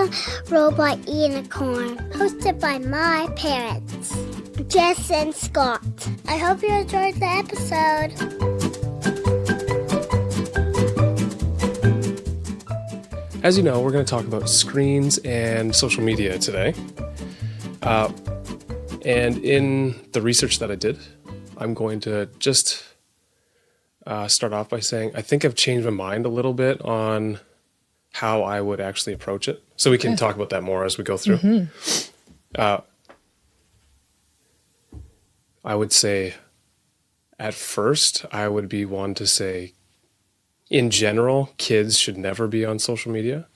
to Robot Unicorn, hosted by my parents, Jess and Scott. I hope you enjoyed the episode. As you know, we're going to talk about screens and social media today. And in the research that I did, I'm going to just start off by saying I think I've changed my mind a little bit on how I would actually approach it. So we can talk about that more as we go through. Mm-hmm. I would say at first, I would be one to say, in general, kids should never be on social media.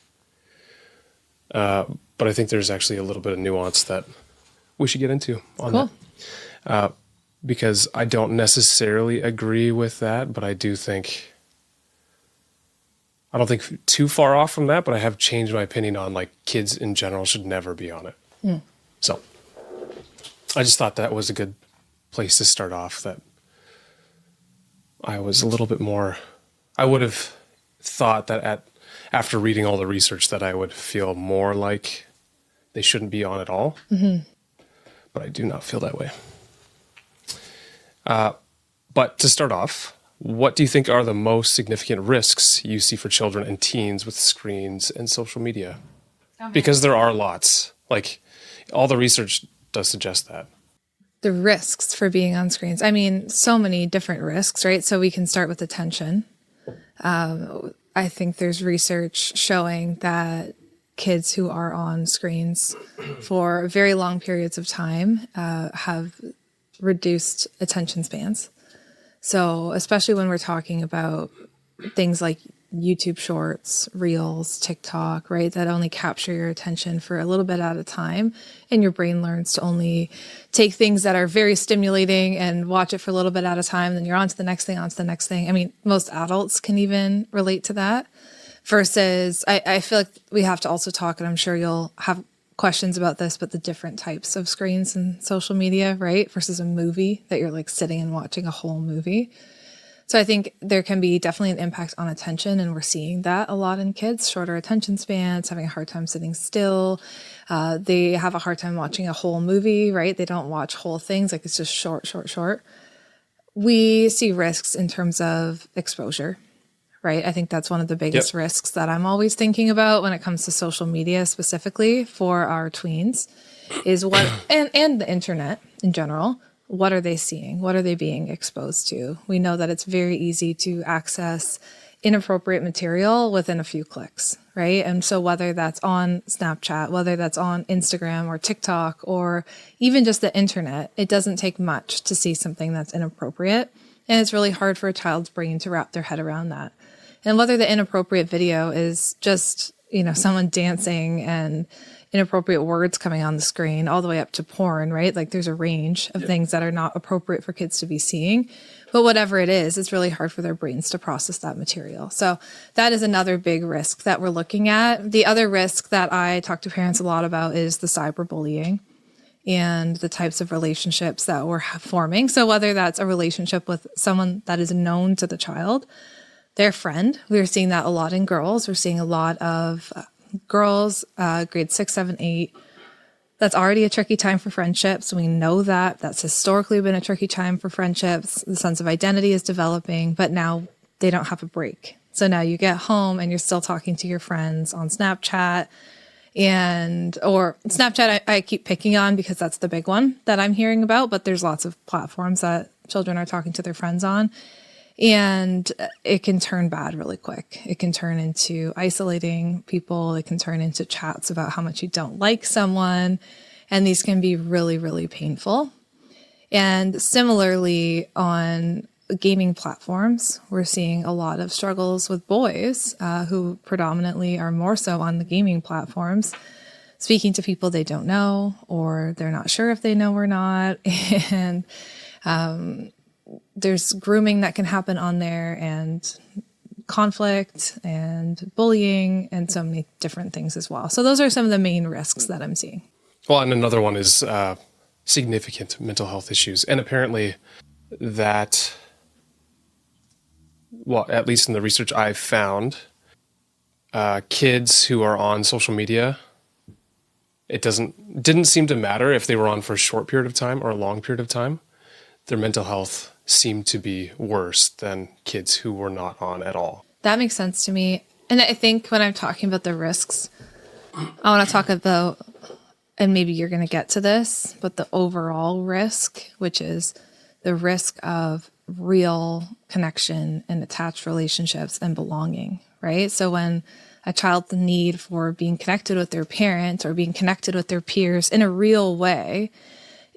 But I think there's actually a little bit of nuance that we should get into on that. Because I don't necessarily agree with that, but I don't think too far off from that, but I have changed my opinion on like kids in general should never be on it. So I just thought that was a good place to start off, that I was a little bit more, I would have thought that after reading all the research that I would feel more like they shouldn't be on at all. Mm-hmm. But I do not feel that way. But to start off, what do you think are the most significant risks you see for children and teens with screens and social media? Okay. Because there are lots. Like, all the research does suggest that. The risks for being on screens. I mean, so many different risks, right? So we can start with attention. I think there's research showing that kids who are on screens for very long periods of time have reduced attention spans. So especially when we're talking about things like YouTube Shorts, Reels, TikTok, right, that only capture your attention for a little bit at a time, and your brain learns to only take things that are very stimulating and watch it for a little bit at a time, then you're on to the next thing, on to the next thing. I mean, most adults can even relate to that. Versus, I feel like we have to also talk, and I'm sure you'll have questions about this, but the different types of screens and social media, right? Versus a movie that you're like sitting and watching a whole movie. So I think there can be definitely an impact on attention, and we're seeing that a lot in kids, shorter attention spans, having a hard time sitting still. They have a hard time watching a whole movie, right? They don't watch whole things, like it's just short. We see risks in terms of exposure, right? I think that's one of the biggest risks that I'm always thinking about when it comes to social media, specifically for our tweens, is what, and the internet in general. What are they seeing? What are they being exposed to? We know that it's very easy to access inappropriate material within a few clicks, right? And so whether that's on Snapchat, whether that's on Instagram or TikTok, or even just the internet, it doesn't take much to see something that's inappropriate. And it's really hard for a child's brain to wrap their head around that. And whether the inappropriate video is just, someone dancing and inappropriate words coming on the screen, all the way up to porn, right? Like there's a range of things that are not appropriate for kids to be seeing. But whatever it is, it's really hard for their brains to process that material. So that is another big risk that we're looking at. The other risk that I talk to parents a lot about is the cyberbullying and the types of relationships that we're forming. So whether that's a relationship with someone that is known to the child, their friend. We're seeing that a lot in girls. We're seeing a lot of girls, grade 6, 7, 8. That's already a tricky time for friendships. We know that. That's historically been a tricky time for friendships. The sense of identity is developing, but now they don't have a break. So now you get home and you're still talking to your friends on Snapchat, or Snapchat I keep picking on because that's the big one that I'm hearing about, but there's lots of platforms that children are talking to their friends on. And it can turn bad really quick. It can turn into isolating people. It can turn into chats about how much you don't like someone. And these can be really, really painful. And similarly, on gaming platforms, we're seeing a lot of struggles with boys who predominantly are more so on the gaming platforms, speaking to people they don't know, or they're not sure if they know or not. And there's grooming that can happen on there, and conflict and bullying and so many different things as well. So those are some of the main risks that I'm seeing. Well, and another one is significant mental health issues. And apparently that, well, at least in the research I've found, kids who are on social media didn't seem to matter if they were on for a short period of time or a long period of time. Their mental health seemed to be worse than kids who were not on at all. That makes sense to me. And I think when I'm talking about the risks, I want to talk about, and maybe you're going to get to this, but the overall risk, which is the risk of real connection and attached relationships and belonging, right? So when a child's need for being connected with their parents or being connected with their peers in a real way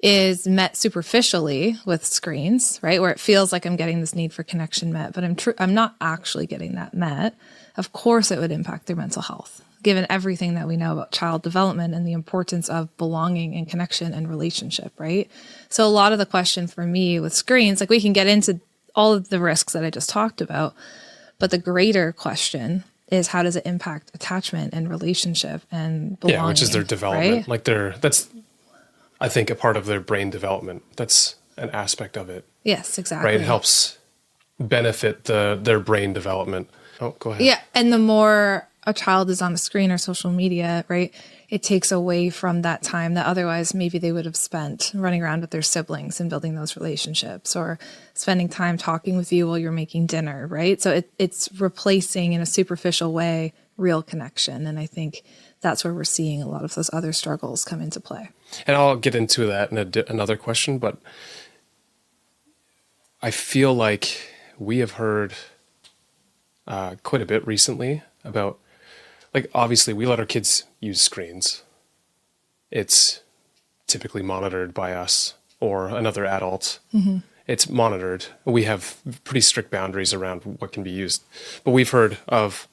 is met superficially with screens, right? Where it feels like I'm getting this need for connection met, but I'm not actually getting that met. Of course, it would impact their mental health, given everything that we know about child development and the importance of belonging and connection and relationship, right? So a lot of the question for me with screens, like we can get into all of the risks that I just talked about, but the greater question is how does it impact attachment and relationship and belonging? Yeah, which is their development. Right? Like that's, I think, a part of their brain development. That's an aspect of it. Yes, exactly. Right? It helps benefit their brain development. Oh, go ahead. Yeah, and the more a child is on a screen or social media, right, it takes away from that time that otherwise maybe they would have spent running around with their siblings and building those relationships or spending time talking with you while you're making dinner, right? So it's replacing in a superficial way real connection. And I think that's where we're seeing a lot of those other struggles come into play. And I'll get into that in another question, but I feel like we have heard quite a bit recently about, like, obviously we let our kids use screens. It's typically monitored by us or another adult. Mm-hmm. It's monitored. We have pretty strict boundaries around what can be used. But we've heard of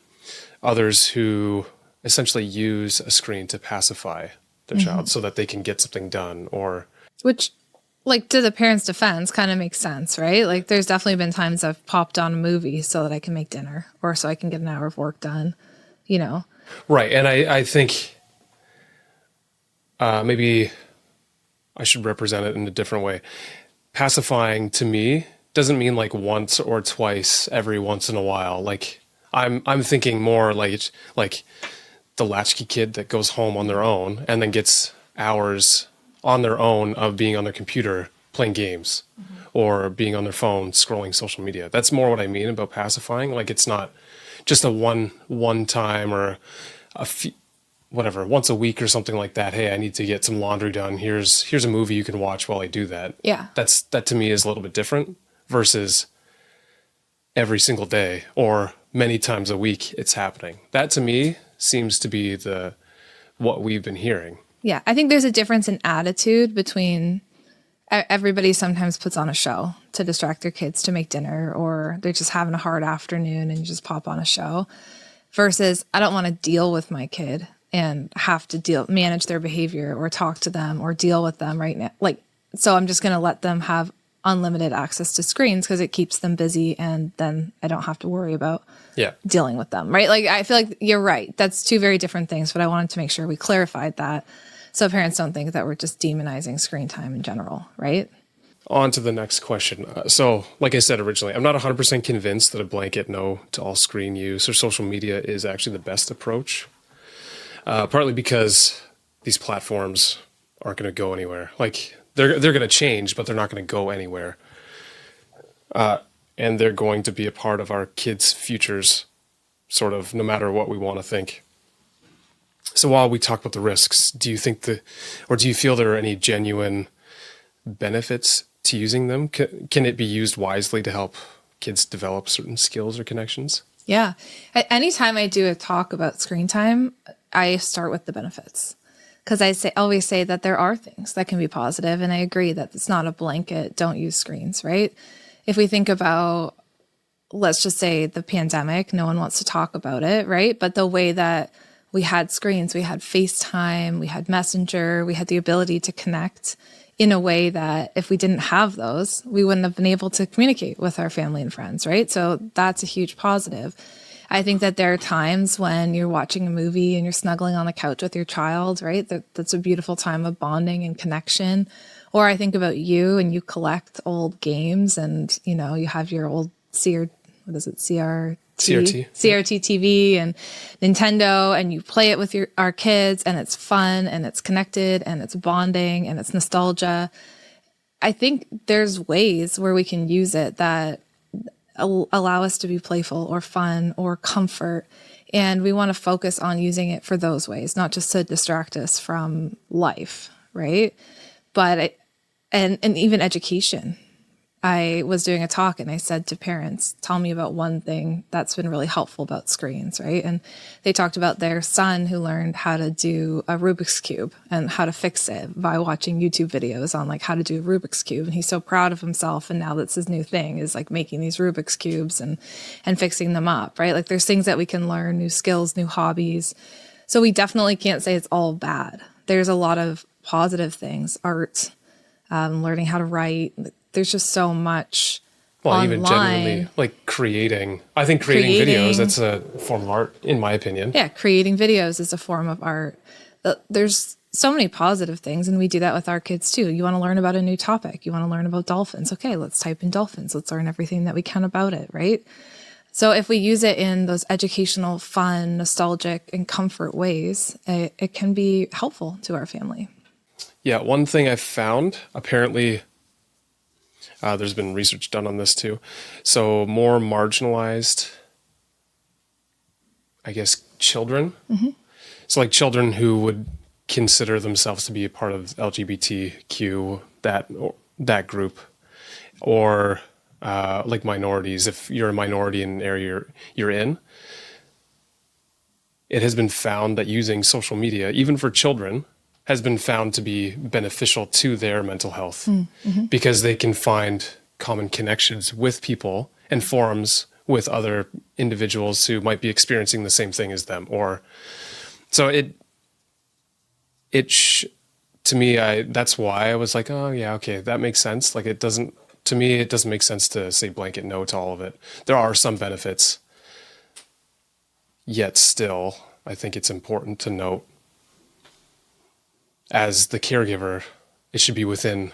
others who essentially use a screen to pacify their child so that they can get something done, or... Which, like, to the parents' defense kind of makes sense, right? Like, there's definitely been times I've popped on a movie so that I can make dinner or so I can get an hour of work done, you know? Right. And I think maybe I should represent it in a different way. Pacifying to me doesn't mean like once or twice every once in a while. Like I'm thinking more like the latchkey kid that goes home on their own and then gets hours on their own of being on their computer playing games or being on their phone scrolling social media. That's more what I mean about pacifying. Like it's not just a one time or a few, whatever, once a week or something like that. Hey, I need to get some laundry done. Here's a movie you can watch while I do that. Yeah. That to me is a little bit different versus every single day or many times a week it's happening. That to me seems to be what we've been hearing. Yeah. I think there's a difference in attitude between everybody sometimes puts on a show to distract their kids to make dinner, or they're just having a hard afternoon and you just pop on a show, versus I don't want to deal with my kid and have to manage their behavior or talk to them or deal with them right now. Like, so I'm just going to let them have unlimited access to screens because it keeps them busy and then I don't have to worry about dealing with them, right? Like, I feel like you're right. That's two very different things, but I wanted to make sure we clarified that so parents don't think that we're just demonizing screen time in general, right? On to the next question. So, like I said originally, I'm not 100% convinced that a blanket no to all screen use or social media is actually the best approach. Partly because these platforms aren't going to go anywhere. Like, they're going to change, but they're not going to go anywhere. And they're going to be a part of our kids' futures, sort of, no matter what we want to think. So while we talk about the risks, do you feel there are any genuine benefits to using them? Can it be used wisely to help kids develop certain skills or connections? Yeah. Anytime I do a talk about screen time, I start with the benefits. Because I always say that there are things that can be positive, and I agree that it's not a blanket, don't use screens, right? If we think about, let's just say the pandemic, no one wants to talk about it, right? But the way that we had screens, we had FaceTime, we had Messenger, we had the ability to connect in a way that if we didn't have those, we wouldn't have been able to communicate with our family and friends, right? So that's a huge positive. I think that there are times when you're watching a movie and you're snuggling on the couch with your child, right? That's a beautiful time of bonding and connection. Or I think about you and you collect old games and, you know, you have your old CR CRT TV and Nintendo, and you play it with our kids, and it's fun and it's connected and it's bonding and it's nostalgia. I think there's ways where we can use it that allow us to be playful or fun or comfort. And we want to focus on using it for those ways, not just to distract us from life, right? But and even education. I was doing a talk and I said to parents, tell me about one thing that's been really helpful about screens, right? And they talked about their son who learned how to do a Rubik's Cube and how to fix it by watching YouTube videos on like how to do a Rubik's Cube. And he's so proud of himself. And now that's his new thing, is like making these Rubik's Cubes and fixing them up, right? Like there's things that we can learn, new skills, new hobbies. So we definitely can't say it's all bad. There's a lot of positive things, art, learning how to write. There's just so much online. Even genuinely like creating. I think creating videos, that's a form of art, in my opinion. Yeah, creating videos is a form of art. There's so many positive things, and we do that with our kids too. You want to learn about a new topic. You want to learn about dolphins. Okay, let's type in dolphins. Let's learn everything that we can about it, right? So if we use it in those educational, fun, nostalgic, and comfort ways, it can be helpful to our family. Yeah, one thing I found, apparently, there's been research done on this too. So more marginalized, I guess, children. Mm-hmm. So like children who would consider themselves to be a part of LGBTQ, that group, or like minorities. If you're a minority in an area you're in, it has been found that using social media, even for children, has been found to be beneficial to their mental health, because they can find common connections with people and forums with other individuals who might be experiencing the same thing as them. Or so to me, that's why I was like, oh yeah, okay, that makes sense. Like it doesn't make sense to say blanket no to all of it. There are some benefits, yet still, I think it's important to note, as the caregiver, it should be within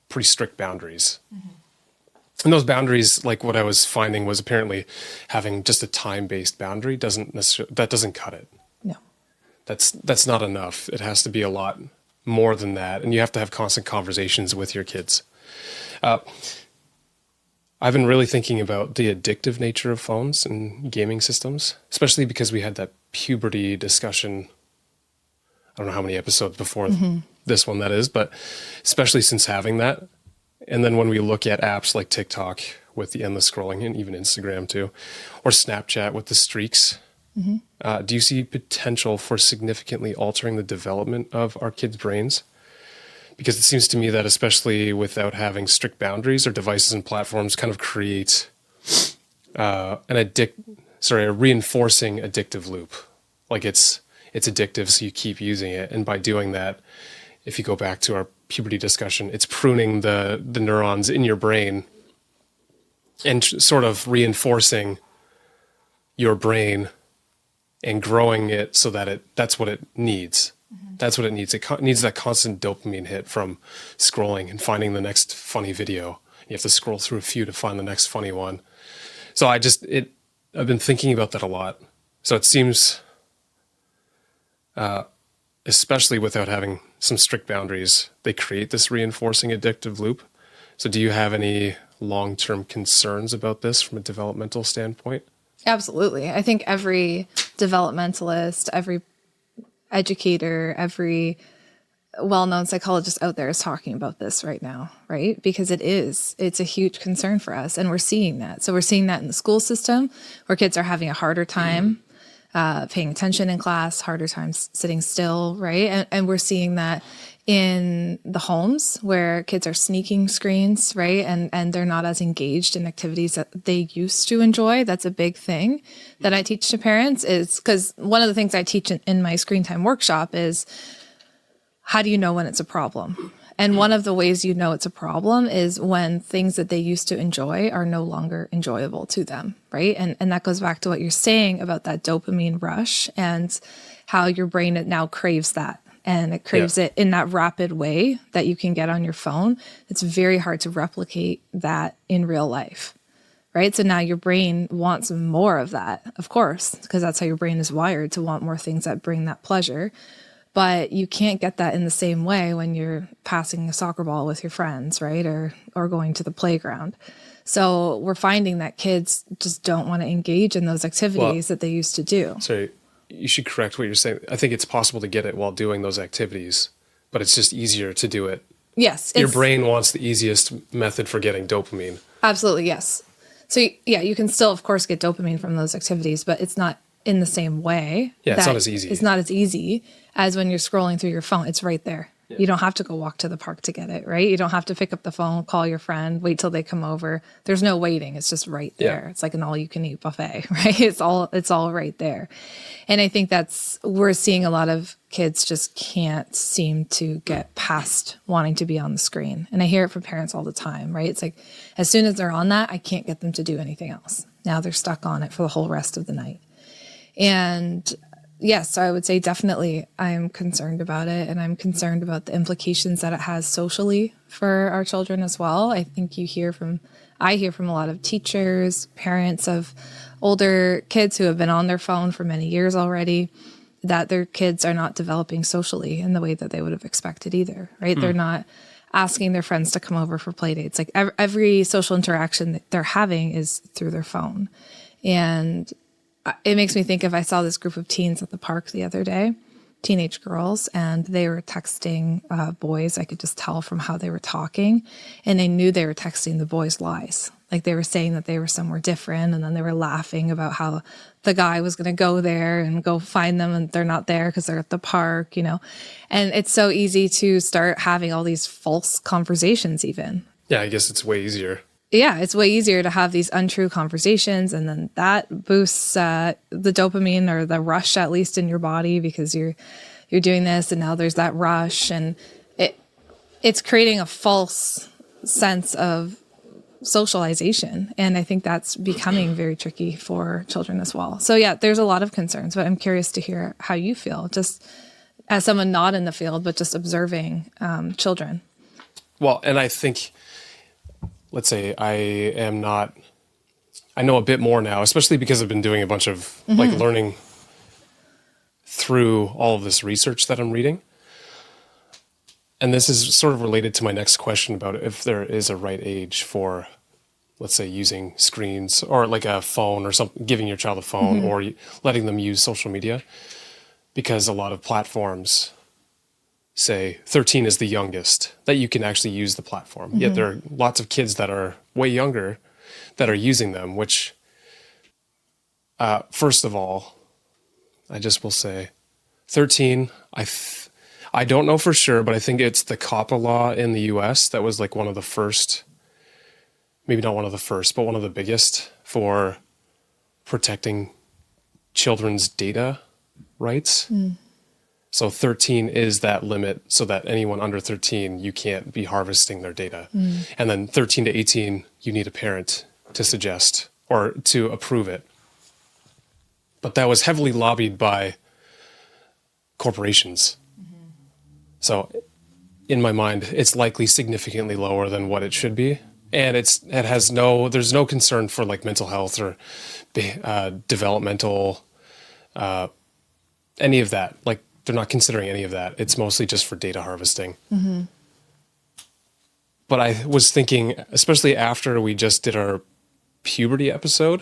pretty strict boundaries. Mm-hmm. And those boundaries, like what I was finding, was apparently having just a time-based boundary doesn't cut it. No. That's not enough. It has to be a lot more than that. And you have to have constant conversations with your kids. I've been really thinking about the addictive nature of phones and gaming systems, especially because we had that puberty discussion, I don't know how many episodes before this one that is, but especially since having that. And then when we look at apps like TikTok with the endless scrolling, and even Instagram too, or Snapchat with the streaks, do you see potential for significantly altering the development of our kids' brains? Because it seems to me that especially without having strict boundaries, our devices and platforms kind of create a reinforcing addictive loop. Like it's addictive, so you keep using it. And by doing that, if you go back to our puberty discussion, it's pruning the neurons in your brain and sort of reinforcing your brain and growing it so that that's what it needs. Mm-hmm. That's what it needs. It needs that constant dopamine hit from scrolling and finding the next funny video. You have to scroll through a few to find the next funny one. So I've been thinking about that a lot. So it seems, especially without having some strict boundaries, they create this reinforcing addictive loop. So do you have any long-term concerns about this from a developmental standpoint? Absolutely. I think every developmentalist, every educator, every well-known psychologist out there is talking about this right now, right? Because it's a huge concern for us, and we're seeing that. So we're seeing that in the school system, where kids are having a harder time paying attention in class, harder times sitting still, right? And we're seeing that in the homes, where kids are sneaking screens, right? And they're not as engaged in activities that they used to enjoy. That's a big thing that I teach to parents, is because one of the things I teach in my screen time workshop is, how do you know when it's a problem? And one of the ways you know it's a problem is when things that they used to enjoy are no longer enjoyable to them, right? And that goes back to what you're saying about that dopamine rush and how your brain now craves that. And it craves it in that rapid way that you can get on your phone. It's very hard to replicate that in real life, right? So now your brain wants more of that, of course, because that's how your brain is wired, to want more things that bring that pleasure. But you can't get that in the same way when you're passing a soccer ball with your friends, right? Or going to the playground. So we're finding that kids just don't want to engage in those activities that they used to do. Sorry, you should correct what you're saying. I think it's possible to get it while doing those activities, but it's just easier to do it. Yes. Your brain wants the easiest method for getting dopamine. Absolutely, yes. So yeah, you can still, of course, get dopamine from those activities, but it's not in the same way. Yeah, it's not as easy. It's not as easy as when you're scrolling through your phone. It's right there. Yeah. You don't have to go walk to the park to get it, right? You don't have to pick up the phone, call your friend, wait till they come over. There's no waiting. It's just right there. Yeah. It's like an all-you-can-eat buffet, right? It's all right there. And I think we're seeing a lot of kids just can't seem to get past wanting to be on the screen. And I hear it from parents all the time, right? It's like, as soon as they're on that, I can't get them to do anything else. Now they're stuck on it for the whole rest of the night. And yes, so I would say definitely I'm concerned about it, and I'm concerned about the implications that it has socially for our children as well. I think I hear from a lot of teachers, parents of older kids who have been on their phone for many years already, that their kids are not developing socially in the way that they would have expected either, right? They're not asking their friends to come over for play dates. Like every social interaction that they're having is through their phone. And it makes me think of, I saw this group of teens at the park the other day, teenage girls, and they were texting boys. I could just tell from how they were talking, and I knew they were texting the boys lies. Like they were saying that they were somewhere different, and then they were laughing about how the guy was going to go there and go find them, and they're not there because they're at the park, you know. And it's so easy to start having all these false conversations even. Yeah, I guess it's way easier. Yeah, it's way easier to have these untrue conversations, and then that boosts the dopamine, or the rush, at least in your body, because you're doing this, and now there's that rush, and it's creating a false sense of socialization, and I think that's becoming very tricky for children as well. So yeah, there's a lot of concerns, but I'm curious to hear how you feel, just as someone not in the field, but just observing children. Well, and I think, let's say I know a bit more now, especially because I've been doing a bunch of like learning through all of this research that I'm reading. And this is sort of related to my next question about if there is a right age for, let's say, using screens or like a phone or something, giving your child a phone or letting them use social media, because a lot of platforms say 13 is the youngest that you can actually use the platform. Yet there are lots of kids that are way younger that are using them, which, first of all, I just will say 13, I don't know for sure, but I think it's the COPPA law in the US that was like one of the first, maybe not one of the first, but one of the biggest for protecting children's data rights. So 13 is that limit, so that anyone under 13, you can't be harvesting their data. And then 13 to 18, you need a parent to suggest or to approve it. But that was heavily lobbied by corporations. So in my mind, it's likely significantly lower than what it should be. And there's no concern for like mental health or developmental, any of that. Like, they're not considering any of that. It's mostly just for data harvesting. But I was thinking, especially after we just did our puberty episode,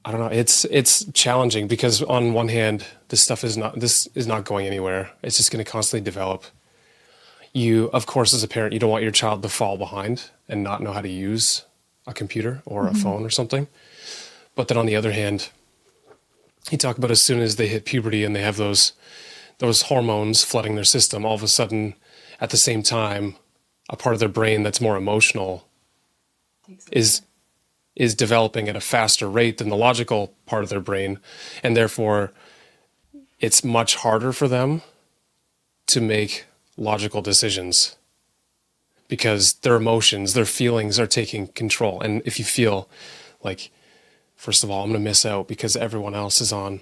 I don't know, it's challenging because on one hand, this is not going anywhere. It's just going to constantly develop. You, of course, as a parent, you don't want your child to fall behind and not know how to use a computer or a phone or something. But then on the other hand, you talk about as soon as they hit puberty and they have those hormones flooding their system, all of a sudden, at the same time, a part of their brain that's more emotional is developing at a faster rate than the logical part of their brain. And therefore, it's much harder for them to make logical decisions because their emotions, their feelings are taking control. And if you feel like, first of all, I'm going to miss out because everyone else is on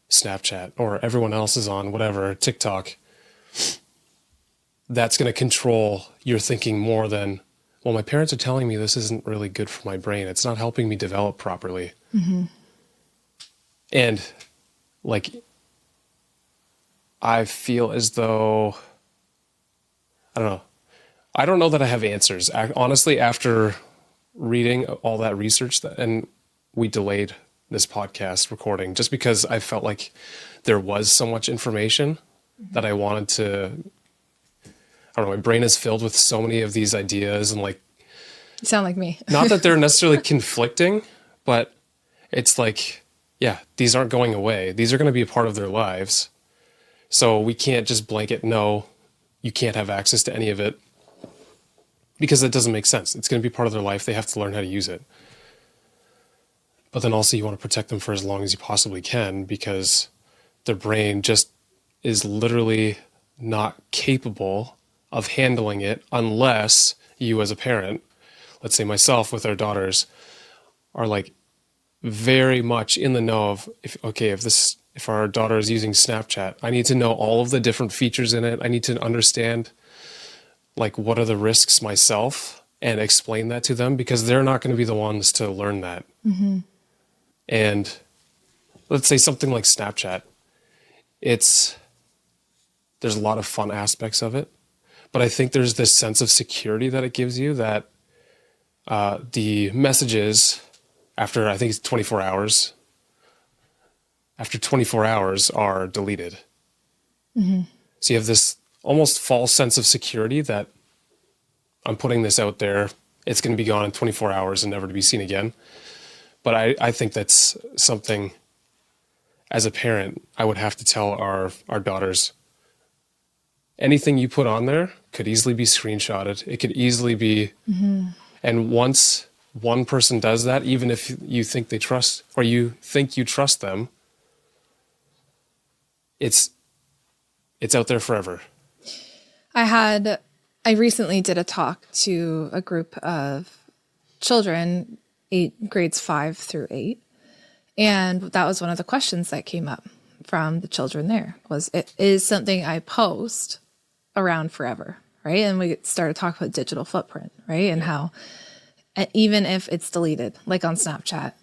Snapchat or everyone else is on whatever, TikTok, that's going to control your thinking more than well, my parents are telling me this isn't really good for my brain. It's not helping me develop properly. And like, I feel as though, I don't know. I don't know that I have answers. Honestly, after reading all that research and we delayed this podcast recording just because I felt like there was so much information that I wanted to, I don't know, my brain is filled with so many of these ideas and like, You sound like me. not that they're necessarily conflicting, but it's like, yeah, these aren't going away. These are going to be a part of their lives. So we can't just blanket, no, you can't have access to any of it, because that doesn't make sense. It's going to be part of their life. They have to learn how to use it. But then also you want to protect them for as long as you possibly can, because their brain just is literally not capable of handling it unless you as a parent, let's say myself with our daughters, are like very much in the know of, if our daughter is using Snapchat, I need to know all of the different features in it. I need to understand like what are the risks myself and explain that to them, because they're not going to be the ones to learn that. And let's say something like Snapchat, there's a lot of fun aspects of it, but I think there's this sense of security that it gives you that the messages after, I think it's 24 hours, after 24 hours are deleted. So you have this almost false sense of security that I'm putting this out there, it's going to be gone in 24 hours and never to be seen again. But I think that's something, as a parent, I would have to tell our daughters, anything you put on there could easily be screenshotted. It could easily be, and once one person does that, even if you think they trust, or you think you trust them, it's out there forever. I recently did a talk to a group of children, grades 5 through 8. And that was one of the questions that came up from the children there was, it is something I post around forever, right? And we started talking about digital footprint, right? And how even if it's deleted, like on Snapchat,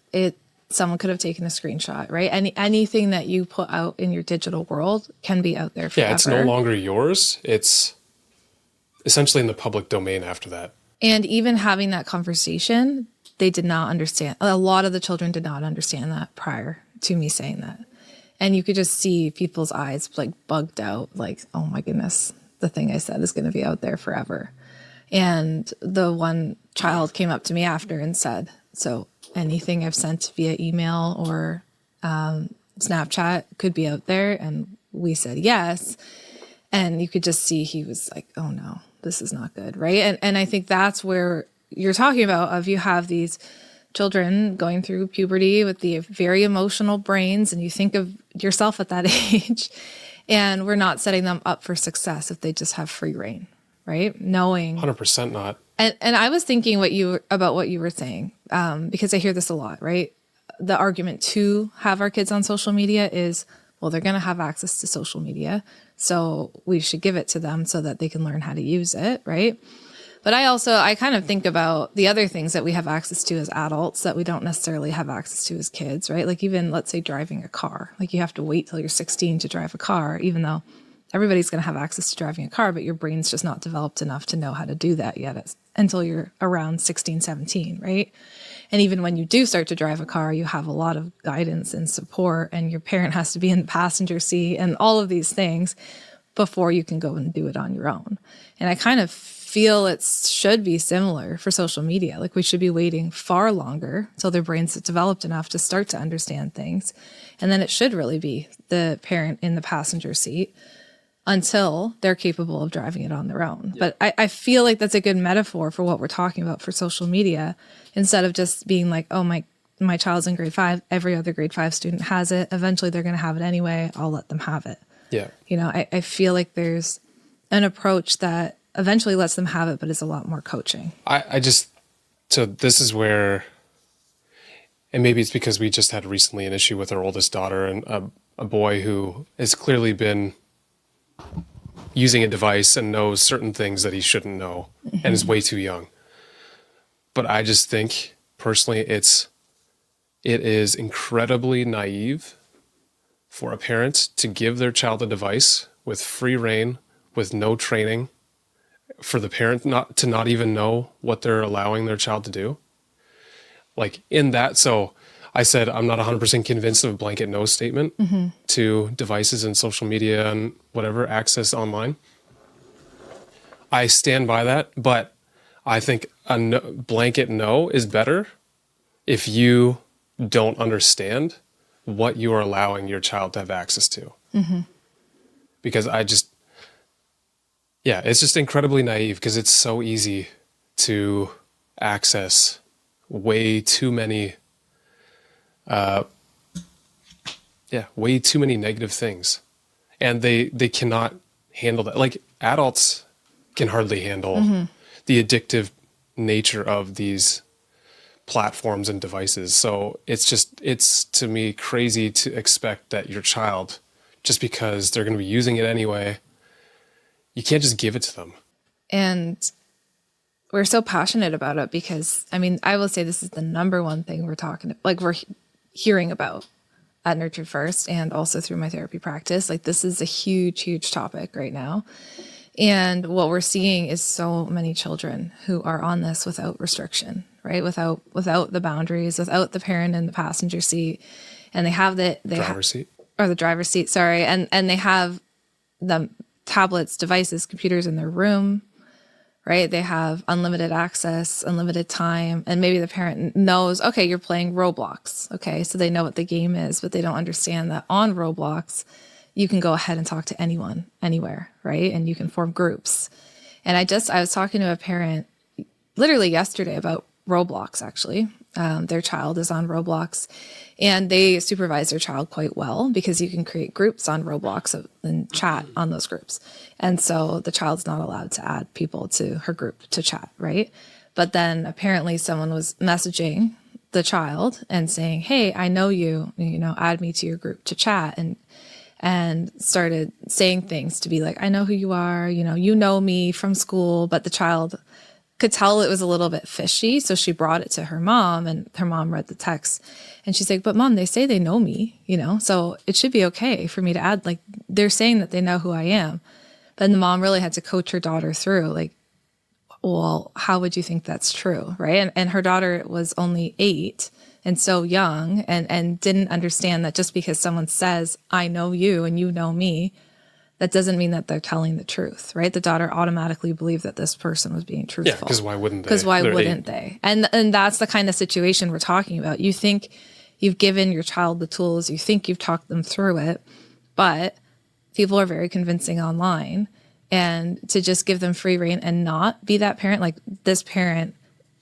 someone could have taken a screenshot, right? Anything that you put out in your digital world can be out there forever. Yeah, it's no longer yours. It's essentially in the public domain after that. And even having that conversation, they did not understand. A lot of the children did not understand that prior to me saying that. And you could just see people's eyes like bugged out, like, oh my goodness, the thing I said is going to be out there forever. And the one child came up to me after and said, so anything I've sent via email or Snapchat could be out there? And we said yes. And you could just see he was like, oh no, this is not good, right? And I think that's where you're talking about, of you have these children going through puberty with the very emotional brains, and you think of yourself at that age, and we're not setting them up for success if they just have free reign, right? Knowing 100% not. And I was thinking about what you were saying, because I hear this a lot, right? The argument to have our kids on social media is, well, they're going to have access to social media, so we should give it to them so that they can learn how to use it, right? But I kind of think about the other things that we have access to as adults that we don't necessarily have access to as kids, right? Like even, let's say, driving a car. Like you have to wait till you're 16 to drive a car, even though everybody's going to have access to driving a car, but your brain's just not developed enough to know how to do that yet until you're around 16, 17, right? And even when you do start to drive a car, you have a lot of guidance and support, and your parent has to be in the passenger seat and all of these things before you can go and do it on your own. And I kind of feel it should be similar for social media. Like we should be waiting far longer till their brains have developed enough to start to understand things. And then it should really be the parent in the passenger seat until they're capable of driving it on their own. Yeah. But I feel like that's a good metaphor for what we're talking about for social media, instead of just being like, oh, my child's in grade 5, every other grade 5 student has it. Eventually they're going to have it anyway. I'll let them have it. Yeah. You know, I feel like there's an approach that eventually lets them have it, but is a lot more coaching. So this is where, and maybe it's because we just had recently an issue with our oldest daughter and a boy who has clearly been using a device and knows certain things that he shouldn't know and is way too young. But I just think personally it is incredibly naive for a parent to give their child a device with free reign, with no training, for the parent not even know what they're allowing their child to do. Like in that, so I said I'm not 100% convinced of a blanket no statement to devices and social media and whatever access online. I stand by that, but I think a blanket no is better if you don't understand what you are allowing your child to have access to. Because it's just incredibly naive because it's so easy to access way too many negative things. And they cannot handle that. Like adults can hardly handle the addictive nature of these platforms and devices. So it's to me crazy to expect that your child, just because they're going to be using it anyway, you can't just give it to them. And we're so passionate about it because, I mean, I will say this is the number one thing we're hearing about at Nurtured First and also through my therapy practice. Like this is a huge, huge topic right now. And what we're seeing is so many children who are on this without restriction, right? Without the boundaries, without the parent in the passenger seat. And they have the driver's seat, sorry. And they have the tablets, devices, computers in their room, right? They have unlimited access, unlimited time. And maybe the parent knows, okay, you're playing Roblox. Okay. So they know what the game is, but they don't understand that on Roblox, you can go ahead and talk to anyone, anywhere, right? And you can form groups. And I was talking to a parent literally yesterday about Roblox, actually. Their child is on Roblox and they supervise their child quite well because you can create groups on Roblox and chat on those groups. And so the child's not allowed to add people to her group to chat, right? But then apparently someone was messaging the child and saying, hey, I know you, add me to your group to chat. And started saying things to be like, I know who you are, you know me from school, but the child could tell it was a little bit fishy. So she brought it to her mom and her mom read the text and she's like, but mom, they say they know me, so it should be okay for me to add, like they're saying that they know who I am. But the mom really had to coach her daughter through like, well, how would you think that's true? Right. And her daughter was only 8 and so young and didn't understand that just because someone says, I know you and you know me, that doesn't mean that they're telling the truth, right? The daughter automatically believed that this person was being truthful. Yeah, because why wouldn't they? Because why wouldn't they? And that's the kind of situation we're talking about. You think you've given your child the tools, you think you've talked them through it, but people are very convincing online. And to just give them free reign and not be that parent, like this parent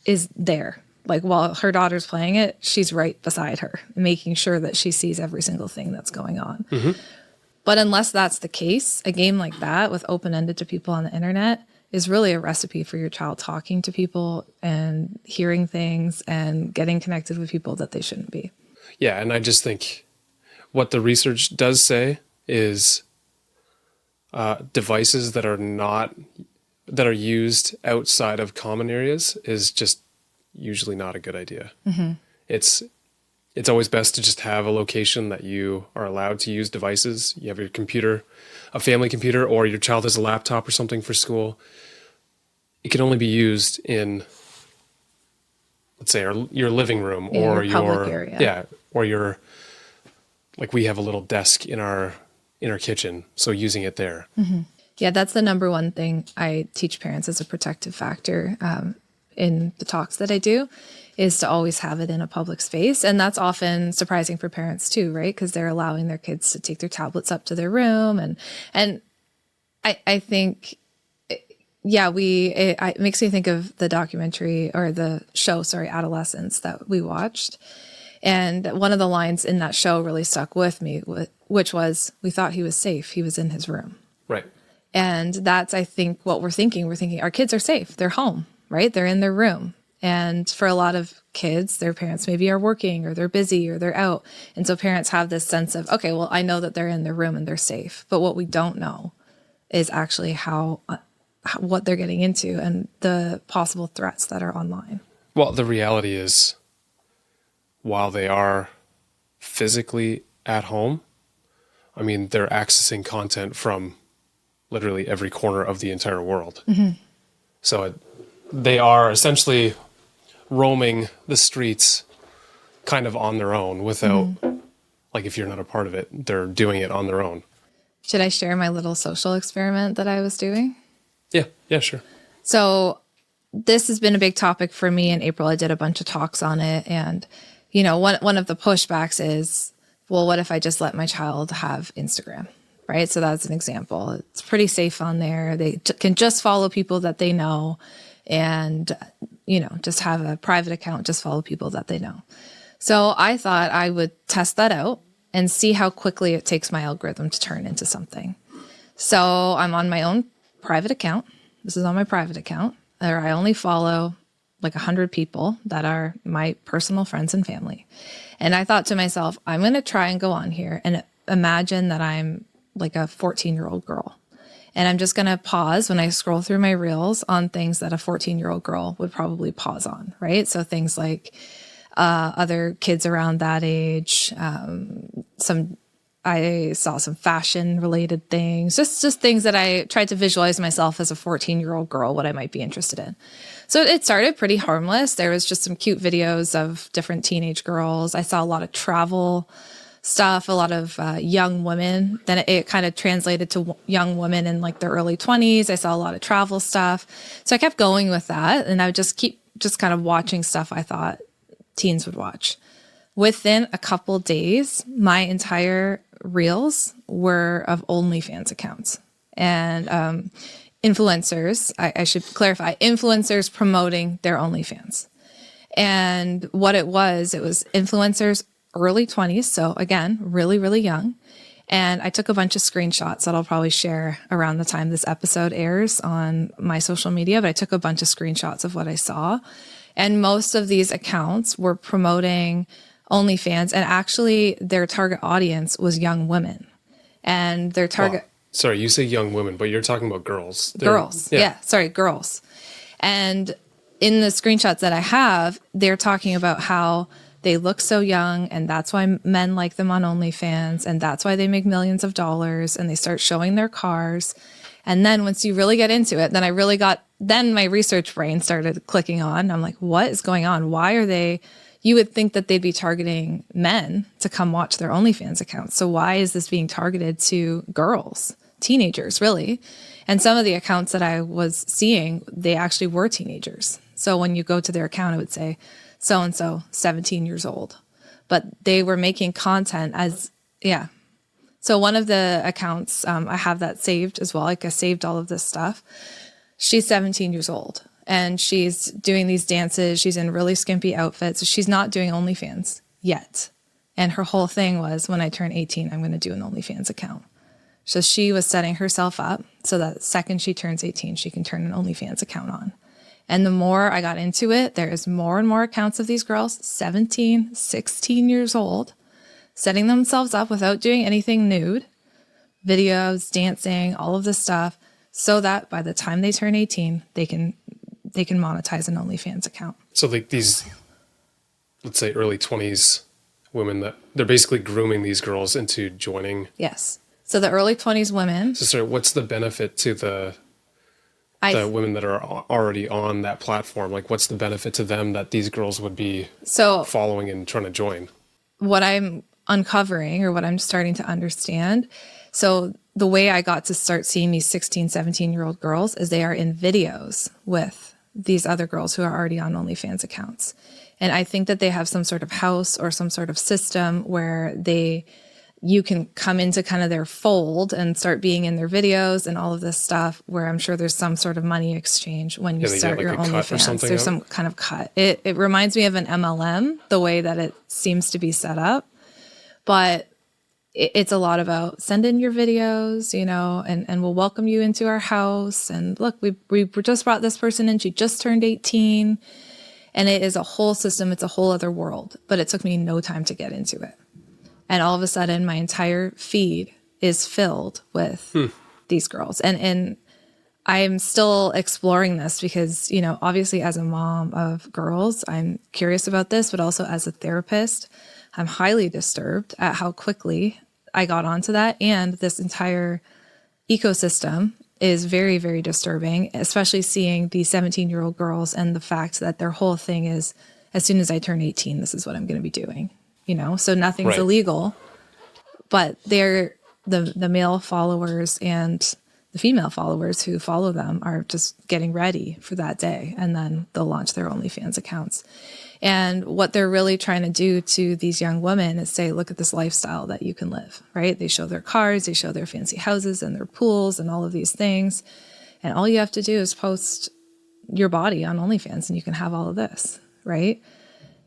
is there. Like while her daughter's playing it, she's right beside her, making sure that she sees every single thing that's going on. But unless that's the case, a game like that with open-ended to people on the internet is really a recipe for your child talking to people and hearing things and getting connected with people that they shouldn't be. Yeah, and I just think what the research does say is devices that are used outside of common areas is just usually not a good idea. It's always best to just have a location that you are allowed to use devices. You have your computer, a family computer, or your child has a laptop or something for school. It can only be used in, let's say, your living room or your public area. Yeah, or your, like we have a little desk in our kitchen, so using it there. Yeah, that's the number one thing I teach parents as a protective factor in the talks that I do, is to always have it in a public space. And that's often surprising for parents too, right? Because they're allowing their kids to take their tablets up to their room. And I think, it makes me think of the documentary or the show, Adolescence, that we watched. And one of the lines in that show really stuck with me, which was, we thought he was safe. He was in his room. Right. And that's, I think, what we're thinking. We're thinking our kids are safe. They're home, right? They're in their room. And for a lot of kids, their parents maybe are working or they're busy or they're out. And so parents have this sense of, okay, well, I know that they're in their room and they're safe. But what we don't know is actually what they're getting into and the possible threats that are online. Well, the reality is, while they are physically at home, I mean, they're accessing content from literally every corner of the entire world. So they are essentially roaming the streets kind of on their own without, like, if you're not a part of it, they're doing it on their own. Should I share my little social experiment that I was doing? Yeah, sure. So this has been a big topic for me. In April, I did a bunch of talks on it. And, you know, one of the pushbacks is, well, what if I just let my child have Instagram, right? So that's an example. It's pretty safe on there. They can just follow people that they know and, you know, just have a private account, just follow people that they know. So I thought I would test that out and see how quickly it takes my algorithm to turn into something. So I'm on my own private account. This is on my private account, where I only follow like 100 people that are my personal friends and family. And I thought to myself, I'm going to try and go on here and imagine that I'm like a 14-year-old girl. And I'm just going to pause when I scroll through my reels on things that a 14-year-old girl would probably pause on, right? So things like other kids around that age, I saw some fashion related things, just things that I tried to visualize myself as a 14-year-old girl, what I might be interested in. So it started pretty harmless. There was just some cute videos of different teenage girls. I saw a lot of travel stuff, a lot of young women. Then it kind of translated to young women in like their early 20s. I saw a lot of travel stuff. So I kept going with that. And I would just keep kind of watching stuff I thought teens would watch. Within a couple days, my entire reels were of OnlyFans accounts and influencers. I should clarify, influencers promoting their OnlyFans. And what it was influencers early 20s. So again, really, really young. And I took a bunch of screenshots that I'll probably share around the time this episode airs on my social media, but I took a bunch of screenshots of what I saw. And most of these accounts were promoting OnlyFans, and actually their target audience was young women. And their target... Sorry, you say young women, but you're talking about girls. Girls. Girls. And in the screenshots that I have, they're talking about how they look so young, and that's why men like them on OnlyFans, and that's why they make millions of dollars, and they start showing their cars. And then once you really get into it, then my research brain started clicking on. I'm like, what is going on? Why are they... You would think that they'd be targeting men to come watch their OnlyFans accounts. So why is this being targeted to girls, teenagers, really? And some of the accounts that I was seeing, they actually were teenagers. So when you go to their account, it would say, so-and-so, 17 years old. But they were making content So one of the accounts, I have that saved as well. Like I saved all of this stuff. She's 17 years old. And she's doing these dances. She's in really skimpy outfits. So she's not doing OnlyFans yet. And her whole thing was, when I turn 18, I'm going to do an OnlyFans account. So she was setting herself up so that the second she turns 18, she can turn an OnlyFans account on. And the more I got into it, there is more and more accounts of these girls, 17, 16 years old, setting themselves up without doing anything nude, videos, dancing, all of this stuff, so that by the time they turn 18, they can monetize an OnlyFans account. So like these, let's say early 20s women, that they're basically grooming these girls into joining. Yes. So the early 20s women. So sorry, what's the benefit to the women that are already on that platform? Like, what's the benefit to them that these girls would be following and trying to join? What I'm uncovering, or what I'm starting to understand, so the way I got to start seeing these 16, 17-year-old girls is they are in videos with these other girls who are already on OnlyFans accounts. And I think that they have some sort of house or some sort of system where you can come into kind of their fold and start being in their videos and all of this stuff, where I'm sure there's some sort of money exchange when you start your OnlyFans. There's some kind of cut. It reminds me of an MLM, the way that it seems to be set up. But it's a lot about send in your videos, and we'll welcome you into our house. And look, we just brought this person in. She just turned 18. And it is a whole system. It's a whole other world. But it took me no time to get into it. And all of a sudden, my entire feed is filled with these girls. And I'm still exploring this because, you know, obviously as a mom of girls, I'm curious about this, but also as a therapist, I'm highly disturbed at how quickly I got onto that. And this entire ecosystem is very, very disturbing, especially seeing these 17-year-old girls and the fact that their whole thing is, as soon as I turn 18, this is what I'm going to be doing, you know? So nothing's illegal, but they're the male followers and the female followers who follow them are just getting ready for that day. And then they'll launch their OnlyFans accounts. And what they're really trying to do to these young women is say, look at this lifestyle that you can live, right? They show their cars, they show their fancy houses and their pools and all of these things. And all you have to do is post your body on OnlyFans and you can have all of this, right?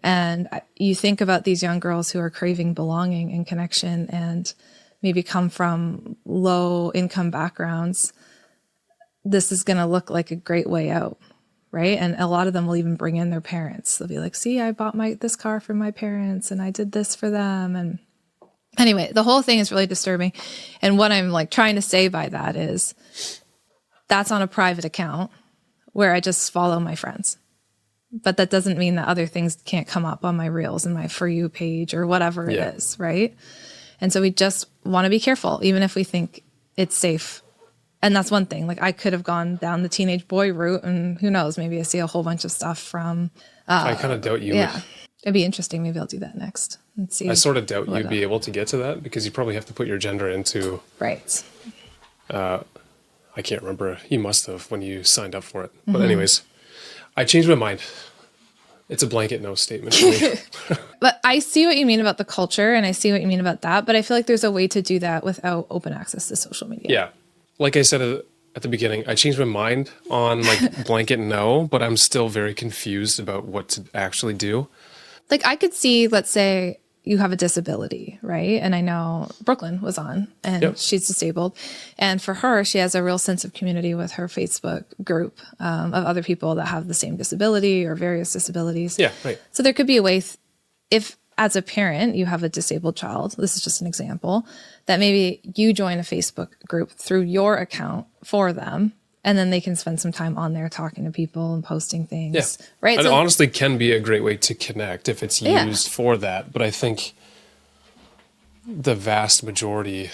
And you think about these young girls who are craving belonging and connection and maybe come from low income backgrounds. This is going to look like a great way out. Right. And a lot of them will even bring in their parents. They'll be like, see, I bought this car for my parents and I did this for them. And anyway, the whole thing is really disturbing. And what I'm like trying to say by that is that's on a private account where I just follow my friends. But that doesn't mean that other things can't come up on my reels and my For You page or whatever it is. Right. And so we just want to be careful, even if we think it's safe. And that's one thing. Like I could have gone down the teenage boy route and who knows, maybe I see a whole bunch of stuff from... I kind of doubt you would. It'd be interesting. Maybe I'll do that next and see. I sort of doubt you'd be able to get to that because you probably have to put your gender into... Right. I can't remember. You must have when you signed up for it. But anyways, I changed my mind. It's a blanket no statement for me. But I see what you mean about the culture and I see what you mean about that. But I feel like there's a way to do that without open access to social media. Yeah. Like I said at the beginning, I changed my mind on like blanket no, but I'm still very confused about what to actually do. Like I could see, let's say you have a disability, right? And I know Brooklyn was on and she's disabled. And for her, she has a real sense of community with her Facebook group of other people that have the same disability or various disabilities. Yeah, right. So there could be a way, if as a parent, you have a disabled child, this is just an example, that maybe you join a Facebook group through your account for them, and then they can spend some time on there talking to people and posting things. Yeah. Right. It so, honestly can be a great way to connect if it's used for that. But I think the vast majority,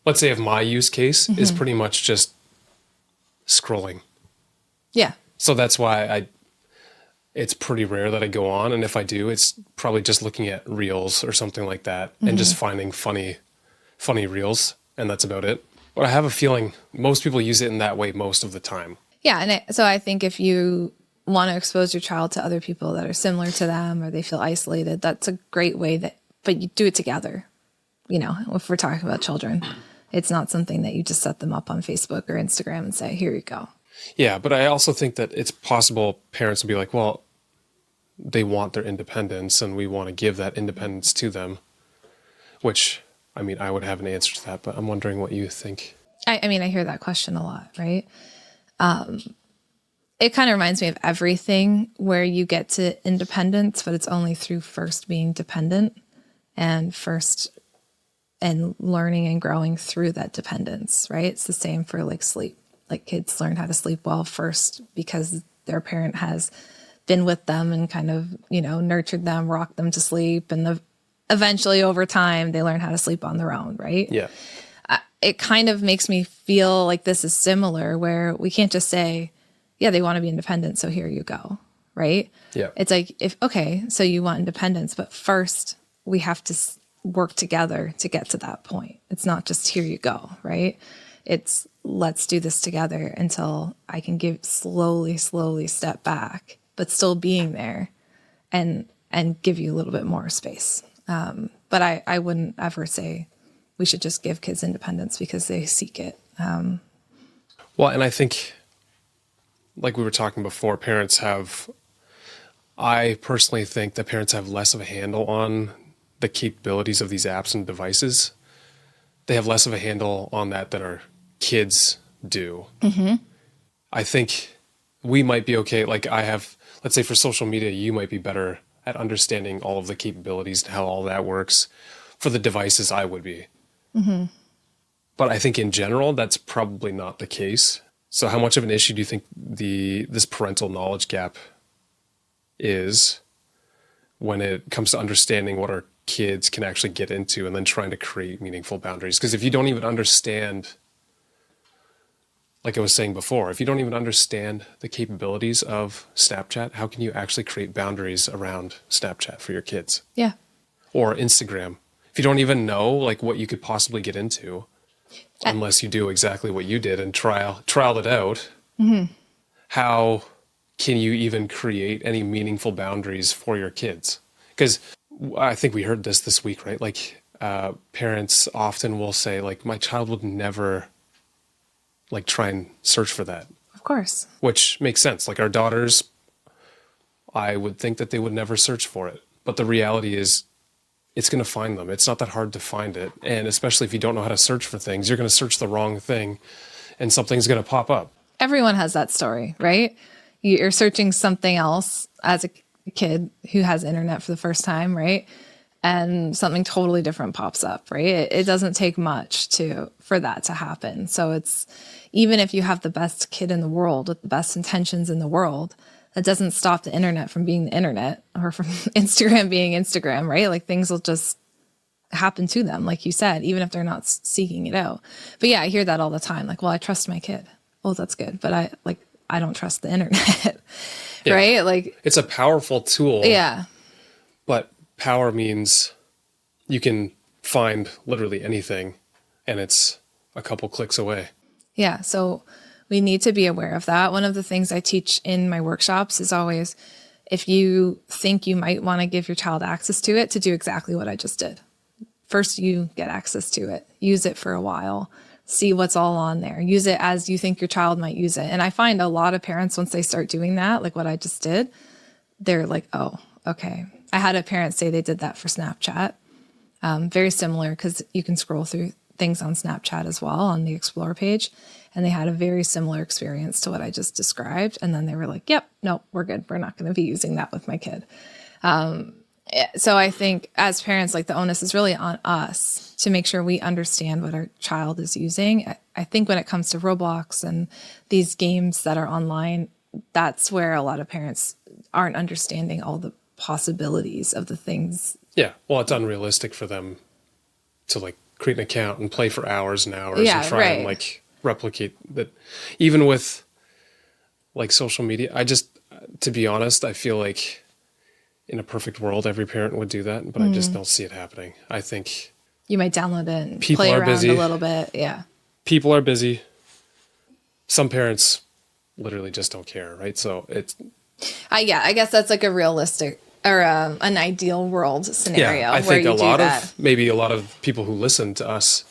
let's say of my use case, is pretty much just scrolling. Yeah. So that's why it's pretty rare that I go on. And if I do, it's probably just looking at reels or something like that and just finding funny reels. And that's about it. But I have a feeling most people use it in that way most of the time. Yeah. And so I think if you want to expose your child to other people that are similar to them or they feel isolated, that's a great way but you do it together. You know, if we're talking about children, it's not something that you just set them up on Facebook or Instagram and say, here you go. Yeah, but I also think that it's possible parents will be like, well, they want their independence and we want to give that independence to them, which, I mean, I would have an answer to that, but I'm wondering what you think. I mean, I hear that question a lot, right? It kind of reminds me of everything where you get to independence, but it's only through first being dependent and learning and growing through that dependence, right? It's the same for like sleep. Like kids learn how to sleep well first because their parent has been with them and kind of, you know, nurtured them, rocked them to sleep. And eventually over time, they learn how to sleep on their own, right? Yeah. It kind of makes me feel like this is similar where we can't just say, yeah, they want to be independent, so here you go, right? Yeah. It's like, so you want independence, but first we have to work together to get to that point. It's not just here you go, right? It's let's do this together until I can slowly step back, but still being there and give you a little bit more space. But I wouldn't ever say we should just give kids independence because they seek it. Well, and I think, like we were talking before, I personally think that parents have less of a handle on the capabilities of these apps and devices. They have less of a handle on that than our kids do. Mm-hmm. I think we might be okay. Like let's say for social media, you might be better at understanding all of the capabilities and how all that works. For the devices, I would be. Mm-hmm. But I think in general, that's probably not the case. So how much of an issue do you think this parental knowledge gap is when it comes to understanding what our kids can actually get into and then trying to create meaningful boundaries? Because if you don't even understand, like I was saying before, if you don't even understand the capabilities of Snapchat, how can you actually create boundaries around Snapchat for your kids? Yeah. Or Instagram? If you don't even know like what you could possibly get into, unless you do exactly what you did and trialed it out, how can you even create any meaningful boundaries for your kids? Because I think we heard this week, right? Like parents often will say, like, my child would never like try and search for that. Of course. Which makes sense. Like our daughters, I would think that they would never search for it. But the reality is it's going to find them. It's not that hard to find it. And especially if you don't know how to search for things, you're going to search the wrong thing and something's going to pop up. Everyone has that story, right? You're searching something else as a kid who has internet for the first time, right? And something totally different pops up, right? It doesn't take much for that to happen. So it's, even if you have the best kid in the world with the best intentions in the world, that doesn't stop the internet from being the internet or from Instagram being Instagram, right? Like things will just happen to them, like you said, even if they're not seeking it out. But yeah, I hear that all the time. Like, well, I trust my kid. Oh, that's good. But I don't trust the internet, Yeah. right? Like it's a powerful tool. Yeah. But power means you can find literally anything and it's a couple clicks away. Yeah. So we need to be aware of that. One of the things I teach in my workshops is always, if you think you might want to give your child access to it, to do exactly what I just did. First, you get access to it, use it for a while, see what's all on there, use it as you think your child might use it. And I find a lot of parents, once they start doing that, like what I just did, they're like, oh, okay. I had a parent say they did that for Snapchat. Very similar, because you can scroll through things on Snapchat as well on the Explore page. And they had a very similar experience to what I just described. And then they were like, yep, no, we're good. We're not going to be using that with my kid. So I think as parents, like the onus is really on us to make sure we understand what our child is using. I think when it comes to Roblox and these games that are online, that's where a lot of parents aren't understanding all the possibilities of the things. Yeah. Well, it's unrealistic for them to like create an account and play for hours and hours and try and like replicate that. Even with like social media, to be honest, I feel like in a perfect world, every parent would do that, but I just don't see it happening. I think you might download it and people play are around busy. A little bit. Yeah. People are busy. Some parents literally just don't care, right? So it's... I guess that's like a realistic or an ideal world scenario. Yeah, I think a lot of people who listen to us,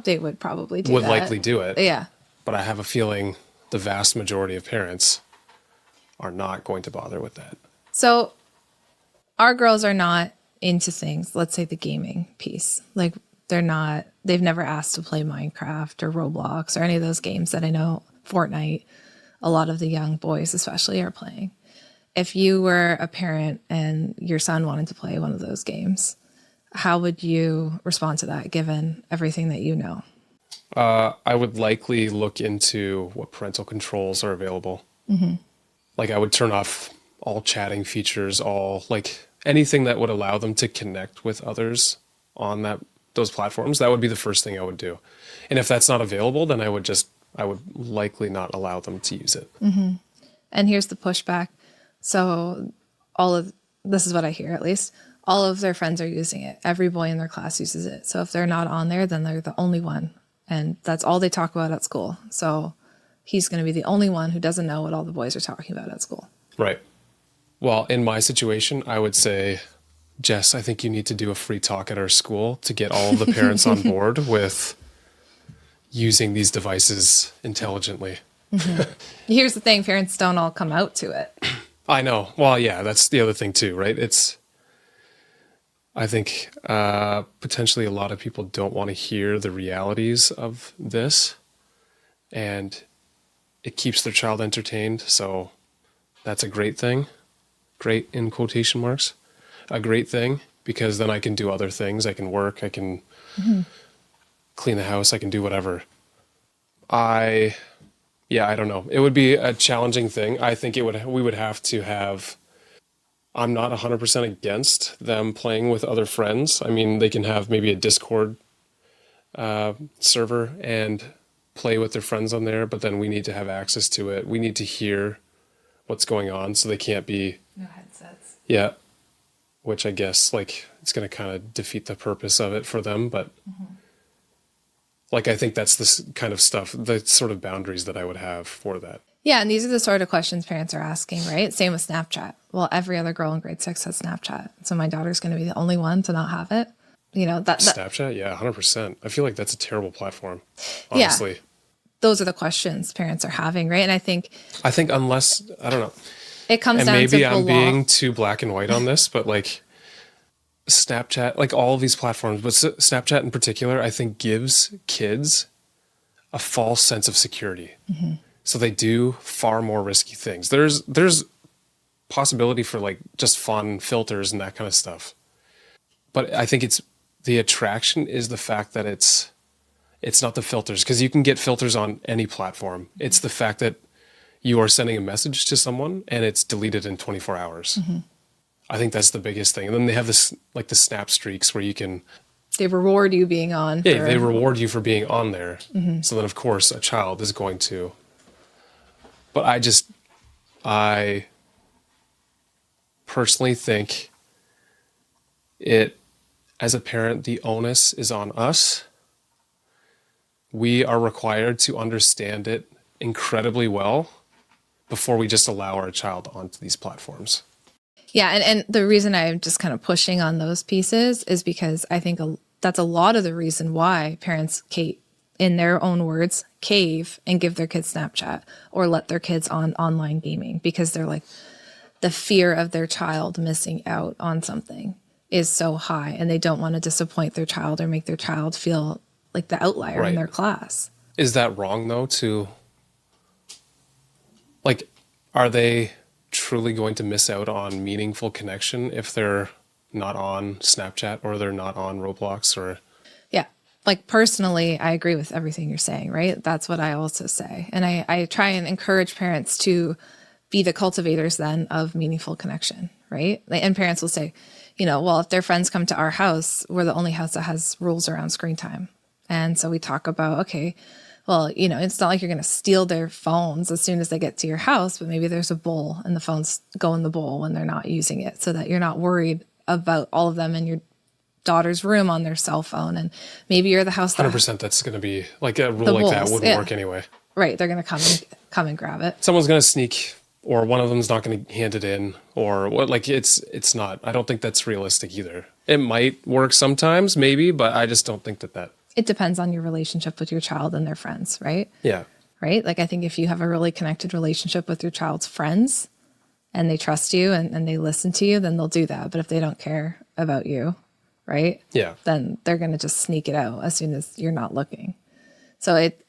they would probably would likely do it. Yeah. But I have a feeling the vast majority of parents are not going to bother with that. So our girls are not into things, let's say the gaming piece. Like they've never asked to play Minecraft or Roblox or any of those games that I know, Fortnite, a lot of the young boys especially are playing. If you were a parent and your son wanted to play one of those games, how would you respond to that given everything that you know? I would likely look into what parental controls are available. Mm-hmm. Like I would turn off all chatting features, all like anything that would allow them to connect with others on those platforms. That would be the first thing I would do. And if that's not available, then I would likely not allow them to use it. Mm-hmm. And here's the pushback. So this is what I hear, at least. All of their friends are using it. Every boy in their class uses it. So if they're not on there, then they're the only one. And that's all they talk about at school. So he's going to be the only one who doesn't know what all the boys are talking about at school. Right. Well, in my situation, I would say, Jess, I think you need to do a free talk at our school to get all of the parents on board with using these devices intelligently. Mm-hmm. Here's the thing. Parents don't all come out to it. I know. Well, yeah, that's the other thing too, right? I think potentially a lot of people don't want to hear the realities of this, and it keeps their child entertained. So that's a great thing. Great in quotation marks. A great thing, because then I can do other things. I can work. I can clean the house. I can do whatever. Yeah, I don't know. It would be a challenging thing. I think we would have to have, I'm not 100% against them playing with other friends. I mean, they can have maybe a Discord server and play with their friends on there, but then we need to have access to it. We need to hear what's going on, so they can't be... No headsets. Yeah. Which I guess, like, it's going to kind of defeat the purpose of it for them, but... Like, I think that's this kind of stuff, the sort of boundaries that I would have for that. Yeah, and these are the sort of questions parents are asking, right? Same with Snapchat. Well, every other girl in grade 6 has Snapchat, so my daughter's going to be the only one to not have it. You know, that Snapchat? Yeah, 100%. I feel like that's a terrible platform, honestly. Yeah, those are the questions parents are having, right? And I think unless, I don't know. It comes and down to maybe I'm law. being too black and white on this, but like Snapchat, like all of these platforms, but Snapchat in particular, I think gives kids a false sense of security. So they do far more risky things. There's possibility for like just fun filters and that kind of stuff. But I think the attraction is the fact that it's not the filters, because you can get filters on any platform. It's the fact that you are sending a message to someone and it's deleted in 24 hours. I think that's the biggest thing. And then they have this, like the snap streaks where you can... They reward you being on. Yeah, they reward you for being on there. So then, of course, a child is going to... But I personally think as a parent, the onus is on us. We are required to understand it incredibly well before we just allow our child onto these platforms. Yeah, and the reason I'm just kind of pushing on those pieces is because I think that's a lot of the reason why parents, in their own words, cave and give their kids Snapchat or let their kids on online gaming, because they're like, the fear of their child missing out on something is so high, and they don't want to disappoint their child or make their child feel like the outlier in their class. Is that wrong though, like, are they truly going to miss out on meaningful connection if they're not on Snapchat or they're not on Roblox or... Yeah. Like personally, I agree with everything you're saying, right? That's what I also say. And I try and encourage parents to be the cultivators then of meaningful connection, right? And parents will say, you know, well, if their friends come to our house, we're the only house that has rules around screen time. And so we talk about, okay, well, you know, it's not like you're going to steal their phones as soon as they get to your house, but maybe there's a bowl and the phones go in the bowl when they're not using it, so that you're not worried about all of them in your daughter's room on their cell phone. And maybe you're the house that 100% that's going to be like a rule like that wouldn't work anyway. Right. They're going to come and grab it. Someone's going to sneak, or one of them's not going to hand it in, or what, like it's not, I don't think that's realistic either. It might work sometimes, maybe, but I just don't think that it depends on your relationship with your child and their friends, right? Yeah. Right? Like, I think if you have a really connected relationship with your child's friends and they trust you and they listen to you, then they'll do that. But if they don't care about you, right? Yeah. Then they're going to just sneak it out as soon as you're not looking. So it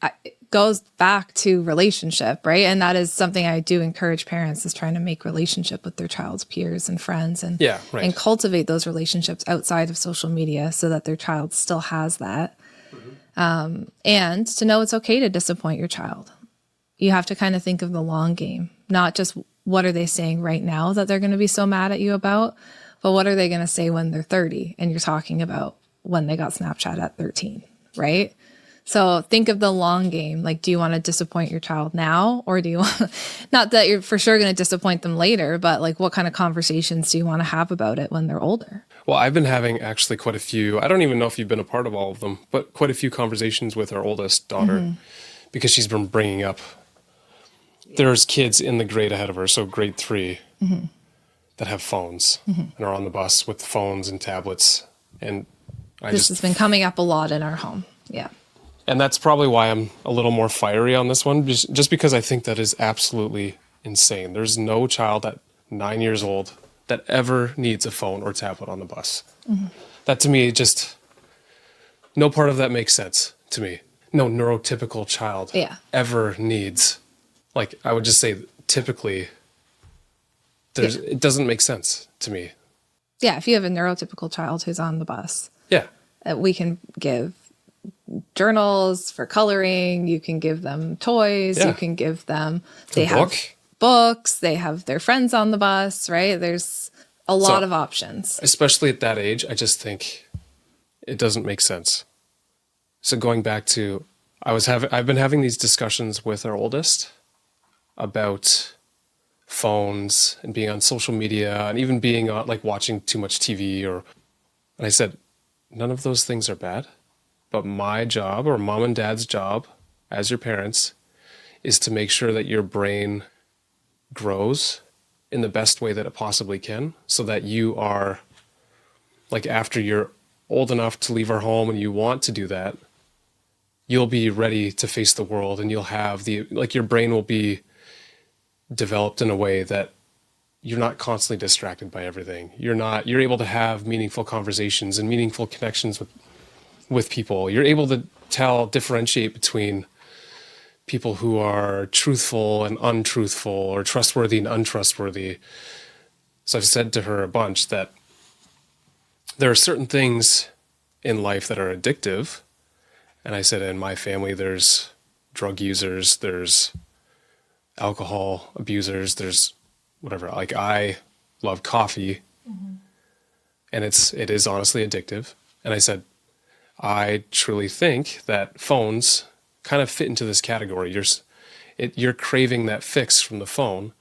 goes back to relationship, right? And that is something I do encourage parents, is trying to make relationship with their child's peers and friends, and and cultivate those relationships outside of social media so that their child still has that. And to know it's okay to disappoint your child. You have to kind of think of the long game, not just what are they saying right now that they're going to be so mad at you about, but what are they going to say when they're 30 and you're talking about when they got Snapchat at 13, right? So think of the long game. Like, do you want to disappoint your child now, or do you want, not that you're for sure going to disappoint them later, but like, what kind of conversations do you want to have about it when they're older? Well, I've been having actually quite a few, I don't even know if you've been a part of all of them, but quite a few conversations with our oldest daughter, because she's been bringing up, there's kids in the grade ahead of her, so grade 3, that have phones and are on the bus with phones and tablets. And This has been coming up a lot in our home. Yeah. And that's probably why I'm a little more fiery on this one, just because I think that is absolutely insane. There's no child at 9 years old that ever needs a phone or tablet on the bus. That to me, just no part of that makes sense to me. No neurotypical child ever needs, like, I would just say typically, it doesn't make sense to me. Yeah, if you have a neurotypical child who's on the bus, Yeah, we can give journals for coloring. You can give them toys. Yeah. You can give them, A have book. books. They have their friends on the bus, right? There's a lot of options. Especially at that age, I just think it doesn't make sense. So going back to, I've been having these discussions with our oldest about phones and being on social media and even being on, like, watching too much TV and I said, none of those things are bad, but my job, or mom and dad's job as your parents, is to make sure that your brain grows in the best way that it possibly can, so that you are, like, after you're old enough to leave our home and you want to do that, you'll be ready to face the world, and you'll have your brain will be developed in a way that you're not constantly distracted by everything. You're able to have meaningful conversations and meaningful connections with people. You're able to differentiate between people who are truthful and untruthful, or trustworthy and untrustworthy. So I've said to her a bunch that there are certain things in life that are addictive. And I said, in my family, there's drug users, there's alcohol abusers, there's whatever. Like, I love coffee, and it is honestly addictive. And I said, I truly think that phones kind of fit into this category. You're craving that fix from the phone.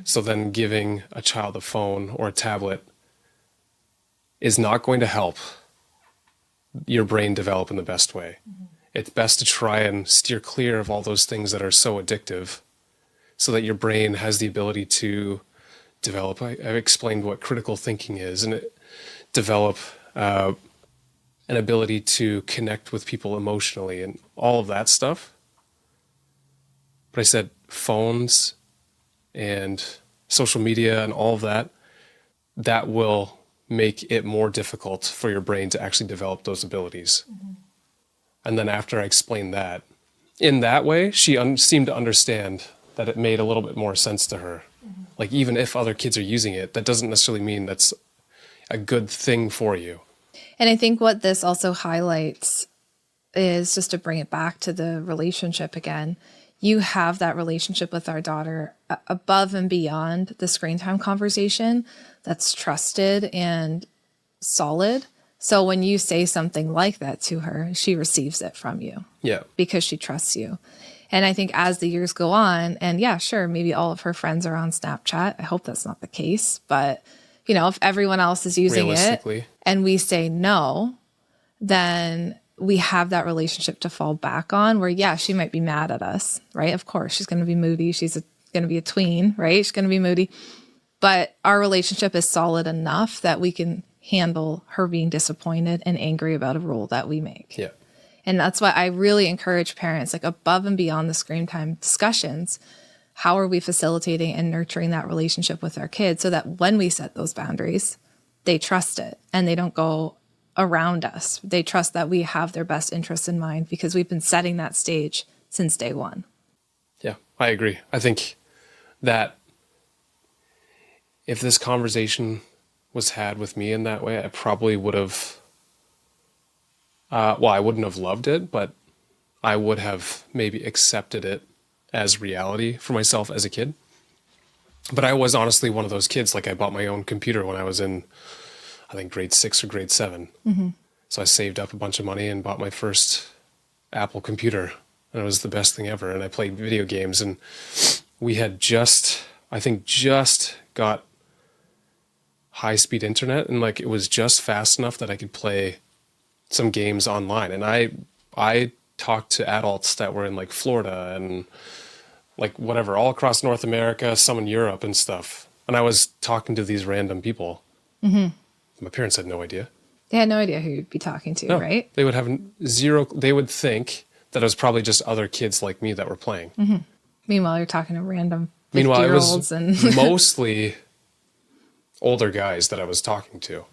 So then giving a child a phone or a tablet is not going to help your brain develop in the best way. It's best to try and steer clear of all those things that are so addictive, so that your brain has the ability to develop. I've explained what critical thinking is, and develop an ability to connect with people emotionally and all of that stuff. But I said phones and social media and all of that will make it more difficult for your brain to actually develop those abilities. And then after I explained that, in that way, she seemed to understand that it made a little bit more sense to her. Like, even if other kids are using it, that doesn't necessarily mean that's a good thing for you. And I think what this also highlights is, just to bring it back to the relationship again, you have that relationship with our daughter above and beyond the screen time conversation that's trusted and solid. So when you say something like that to her, she receives it from you. Yeah. Because she trusts you. And I think as the years go on, and yeah, sure, maybe all of her friends are on Snapchat. I hope that's not the case. But, if everyone else is using it and we say no, then we have that relationship to fall back on, where, yeah, she might be mad at us, right? Of course, she's going to be moody. She's going to be a tween, right? She's going to be moody. But our relationship is solid enough that we can handle her being disappointed and angry about a rule that we make. Yeah. And that's why I really encourage parents, like, above and beyond the screen time discussions, how are we facilitating and nurturing that relationship with our kids, so that when we set those boundaries, they trust it and they don't go around us. They trust that we have their best interests in mind, because we've been setting that stage since day one. Yeah, I agree. I think that if this conversation was had with me in that way, I probably would have, I wouldn't have loved it, but I would have maybe accepted it as reality for myself as a kid. But I was honestly one of those kids, like, I bought my own computer when I was in, I think, grade 6 or grade 7. So I saved up a bunch of money and bought my first Apple computer. And it was the best thing ever. And I played video games, and we had just got high-speed internet, and, like, it was just fast enough that I could play some games online. And I talked to adults that were in, like, Florida and, like, whatever, all across North America, some in Europe and stuff. And I was talking to these random people. My parents had no idea. They had no idea who you'd be talking to, No, right? They would have zero. They would think that it was probably just other kids like me that were playing. Meanwhile, you're talking to random Meanwhile, it 50-year-olds was and mostly older guys that I was talking to.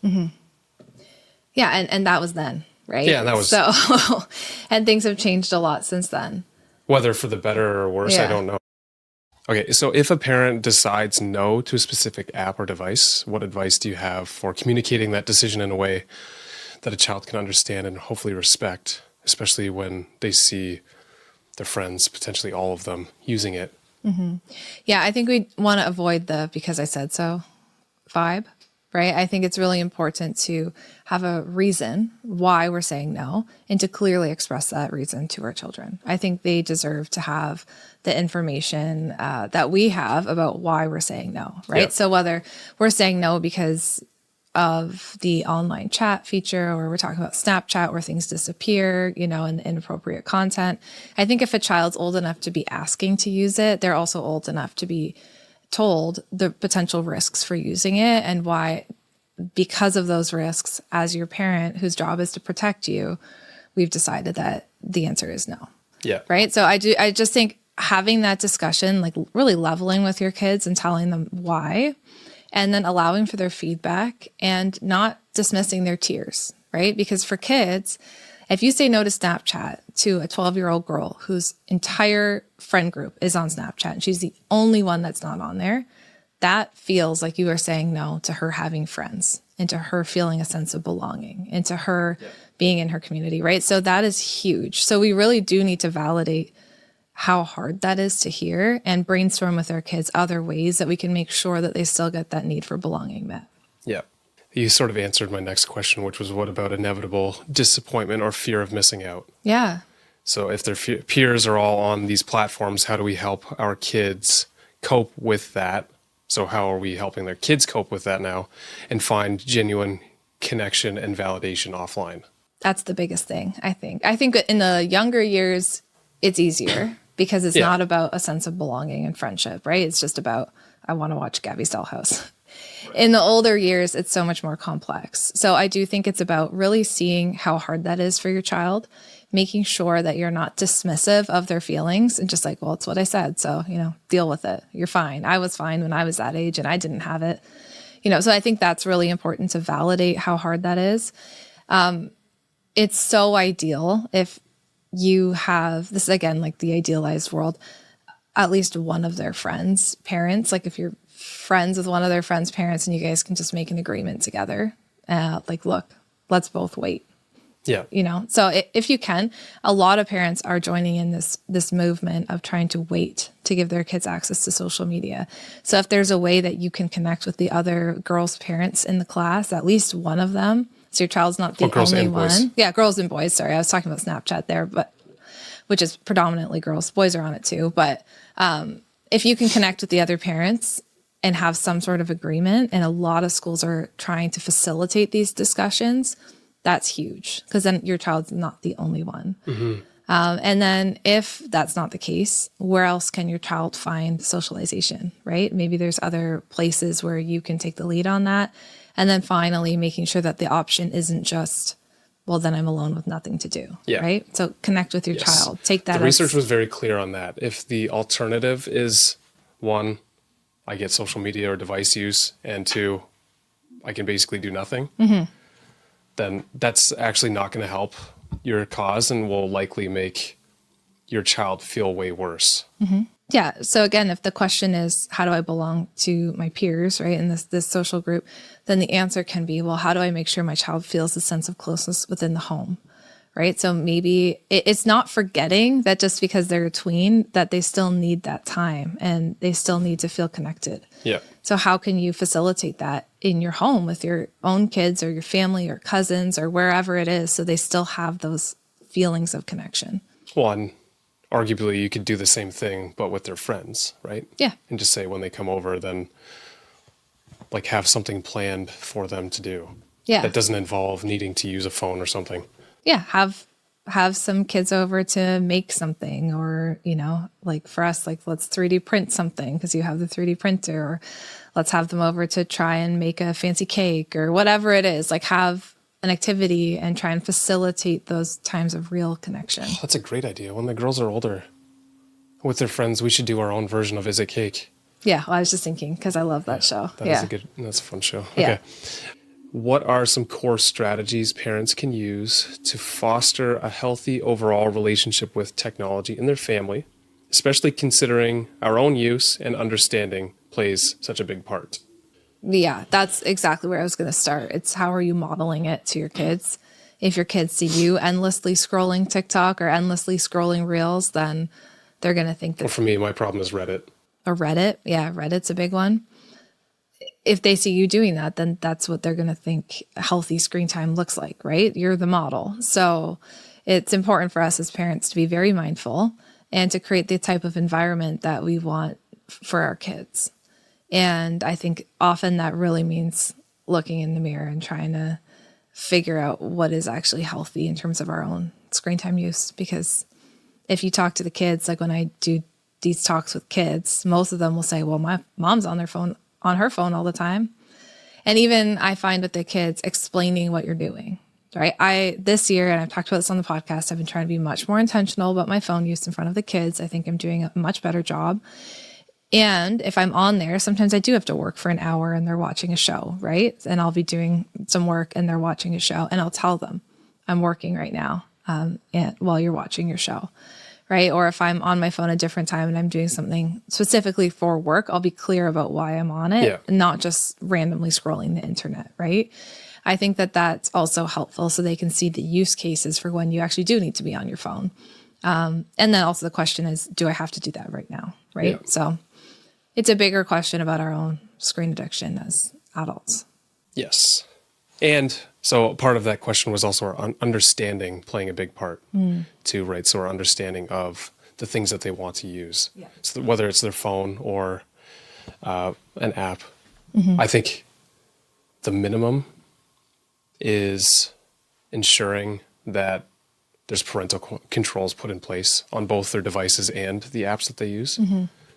yeah, and that was then, right? Yeah, that was- so. And things have changed a lot since then. Whether for the better or worse, I Yeah. don't know. Okay, so if a parent decides no to a specific app or device, what advice do you have for communicating that decision in a way that a child can understand and hopefully respect, especially when they see their friends, potentially all of them, using it. Yeah, I think we want to avoid the because I said so vibe, right? I think it's really important to have a reason why we're saying no and to clearly express that reason to our children. I think they deserve to have the information that we have about why we're saying no, right? Yeah. So whether we're saying no because of the online chat feature, or we're talking about Snapchat where things disappear, and inappropriate content. I think if a child's old enough to be asking to use it, they're also old enough to be told the potential risks for using it and why, because of those risks, as your parent whose job is to protect you, we've decided that the answer is no. Yeah. Right. So I just think having that discussion, like really leveling with your kids and telling them why, and then allowing for their feedback and not dismissing their tears, right? Because for kids, if you say no to Snapchat to a 12-year-old girl whose entire friend group is on Snapchat and she's the only one that's not on there, that feels like you are saying no to her having friends and to her feeling a sense of belonging and to her being in her community, right? So that is huge. So we really do need to validate how hard that is to hear and brainstorm with our kids other ways that we can make sure that they still get that need for belonging met. Yeah. You sort of answered my next question, which was what about inevitable disappointment or fear of missing out? Yeah. So if their peers are all on these platforms, how do we help our kids cope with that? So how are we helping their kids cope with that now and find genuine connection and validation offline? That's the biggest thing, I think. I think in the younger years, it's easier because it's not about a sense of belonging and friendship, right? It's just about, I want to watch Gabby's Dollhouse. Right. In the older years, it's so much more complex. So I do think it's about really seeing how hard that is for your child, making sure that you're not dismissive of their feelings and just like, well, it's what I said. So, deal with it. You're fine. I was fine when I was that age and I didn't have it. So I think that's really important to validate how hard that is. It's so ideal if you have, this is again, like the idealized world, at least one of their friends' parents, like if you're friends with one of their friends' parents and you guys can just make an agreement together, like, look, let's both wait. Yeah. So if you can, a lot of parents are joining in this movement of trying to wait to give their kids access to social media. So if there's a way that you can connect with the other girls' parents in the class, at least one of them, so your child's not the only one. Boys. Yeah, girls and boys. Sorry, I was talking about Snapchat there, but which is predominantly girls. Boys are on it too. But if you can connect with the other parents and have some sort of agreement, and a lot of schools are trying to facilitate these discussions, that's huge because then your child's not the only one. Mm-hmm. And then if that's not the case, where else can your child find socialization, right? Maybe there's other places where you can take the lead on that. And then finally, making sure that the option isn't just, well, then I'm alone with nothing to do, right? So connect with your child. Take that. The research was very clear on that. If the alternative is one, I get social media or device use, and two, I can basically do nothing, then that's actually not going to help your cause and will likely make your child feel way worse. Mm-hmm. Yeah. So again, if the question is, how do I belong to my peers, right, in this social group, then the answer can be, well, how do I make sure my child feels a sense of closeness within the home, right? So maybe it's not forgetting that just because they're a tween, that they still need that time and they still need to feel connected. Yeah. So how can you facilitate that in your home with your own kids or your family or cousins or wherever it is so they still have those feelings of connection? Well, and arguably you could do the same thing, but with their friends, right? Yeah. And just say when they come over, then like have something planned for them to do. Yeah. That doesn't involve needing to use a phone or something. Yeah. Have some kids over to make something or, like for us, like let's 3D print something because you have the 3D printer, or let's have them over to try and make a fancy cake or whatever it is, like have an activity and try and facilitate those times of real connection. Oh, that's a great idea. When the girls are older with their friends, we should do our own version of Is It Cake? Yeah, well, I was just thinking because I love that show. That's a fun show. Okay. What are some core strategies parents can use to foster a healthy overall relationship with technology in their family, especially considering our own use and understanding plays such a big part? Yeah, that's exactly where I was going to start. It's how are you modeling it to your kids If your kids see you endlessly scrolling TikTok or endlessly scrolling Reels, then they're going to think that. Well, for me, my problem is Reddit. Or Reddit. Yeah, Reddit's a big one. If they see you doing that, then that's what they're going to think healthy screen time looks like, right? You're the model. So it's important for us as parents to be very mindful and to create the type of environment that we want for our kids. And I think often that really means looking in the mirror and trying to figure out what is actually healthy in terms of our own screen time use. Because if you talk to the kids, like when I do these talks with kids, most of them will say, well, my mom's on her phone all the time. And even I find with the kids explaining what you're doing, right? This year, and I've talked about this on the podcast, I've been trying to be much more intentional about my phone use in front of the kids. I think I'm doing a much better job. And if I'm on there, sometimes I do have to work for an hour and they're watching a show, right? And I'll be doing some work and they're watching a show, and I'll tell them I'm working right now while you're watching your show, right? Or if I'm on my phone a different time and I'm doing something specifically for work, I'll be clear about why I'm on it, and not just randomly scrolling the internet, right? I think that that's also helpful so they can see the use cases for when you actually do need to be on your phone. And then also the question is, do I have to do that right now, right? Yeah. So it's a bigger question about our own screen addiction as adults. Yes. And so part of that question was also our understanding playing a big part too, right? So our understanding of the things that they want to use. Yeah. So whether it's their phone or an app, I think the minimum is ensuring that there's parental controls put in place on both their devices and the apps that they use.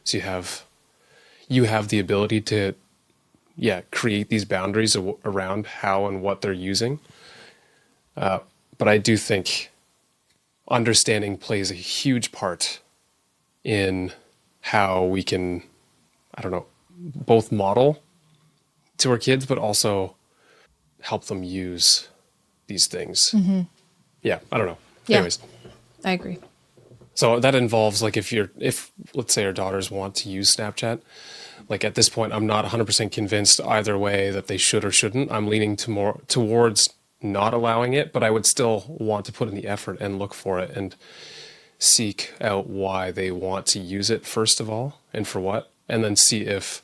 So you have the ability to, create these boundaries around how and what they're using. But I do think understanding plays a huge part in how we can, both model to our kids, but also help them use these things. Yeah, I don't know. Yeah. Anyways. I agree. So that involves, like, if let's say our daughters want to use Snapchat, like at this point, I'm not 100% convinced either way that they should or shouldn't. I'm leaning towards not allowing it, but I would still want to put in the effort and look for it and seek out why they want to use it first of all, and for what, and then see if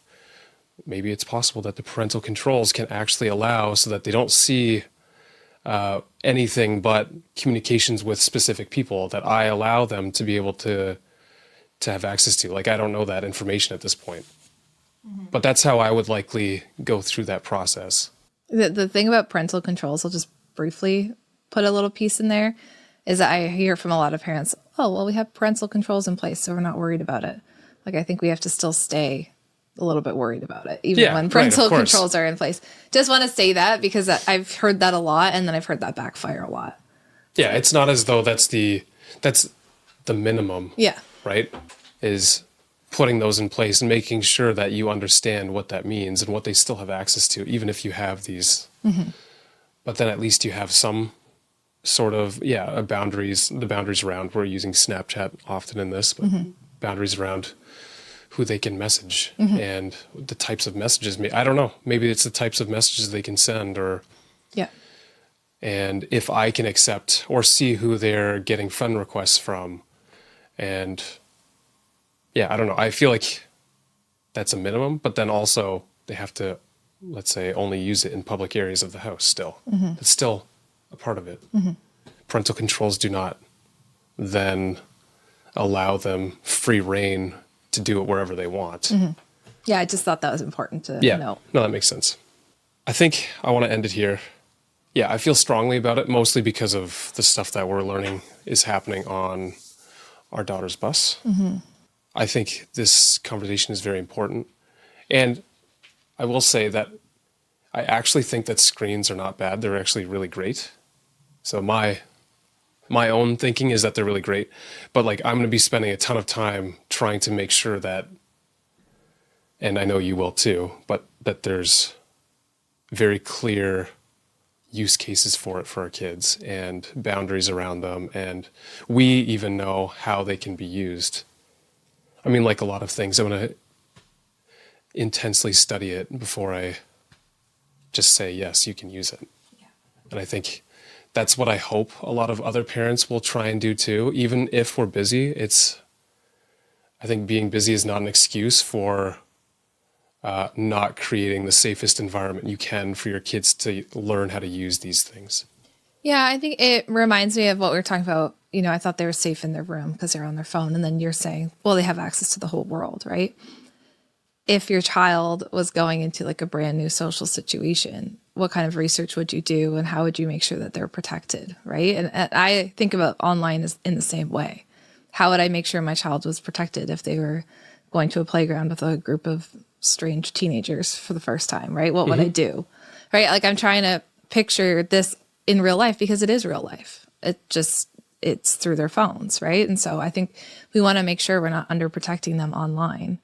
maybe it's possible that the parental controls can actually allow so that they don't see anything but communications with specific people that I allow them to be able to have access to. Like, I don't know that information at this point. But that's how I would likely go through that process. The thing about parental controls, I'll just briefly put a little piece in there, is that I hear from a lot of parents, oh, well, we have parental controls in place, so we're not worried about it. Like, I think we have to still stay a little bit worried about it, even when parental controls are in place. Just want to say that because I've heard that a lot, and then I've heard that backfire a lot. Yeah, it's not as though that's the minimum. Yeah. Right? Is putting those in place and making sure that you understand what that means and what they still have access to, even if you have these. But then at least you have some sort of, the boundaries around, we're using Snapchat often in this, but boundaries around who they can message and the types of messages. I don't know. Maybe it's the types of messages they can send, or and if I can accept or see who they're getting friend requests from. And I don't know. I feel like that's a minimum, but then also they have to, let's say, only use it in public areas of the house still. It's still a part of it. Parental controls do not then allow them free reign to do it wherever they want. Yeah, I just thought that was important to know. No, that makes sense. I think I want to end it here. Yeah, I feel strongly about it, mostly because of the stuff that we're learning is happening on our daughter's bus. I think this conversation is very important. And I will say that I actually think that screens are not bad. They're actually really great. So my own thinking is that they're really great. But like, I'm going to be spending a ton of time trying to make sure that, and I know you will too, but that there's very clear use cases for it for our kids and boundaries around them. And we even know how they can be used. I mean, like a lot of things, I'm going to intensely study it before I just say, yes, you can use it. And I think that's what I hope a lot of other parents will try and do too. Even if we're busy, I think being busy is not an excuse for not creating the safest environment you can for your kids to learn how to use these things. Yeah, I think it reminds me of what we were talking about. I thought they were safe in their room because they're on their phone. And then you're saying, well, they have access to the whole world, right? If your child was going into like a brand new social situation, what kind of research would you do and how would you make sure that they're protected, right? And I think about online as in the same way. How would I make sure my child was protected if they were going to a playground with a group of strange teenagers for the first time, right? What would I do, right? Like I'm trying to picture this in real life because it is real life. It's through their phones, right? And so I think we want to make sure we're not underprotecting them online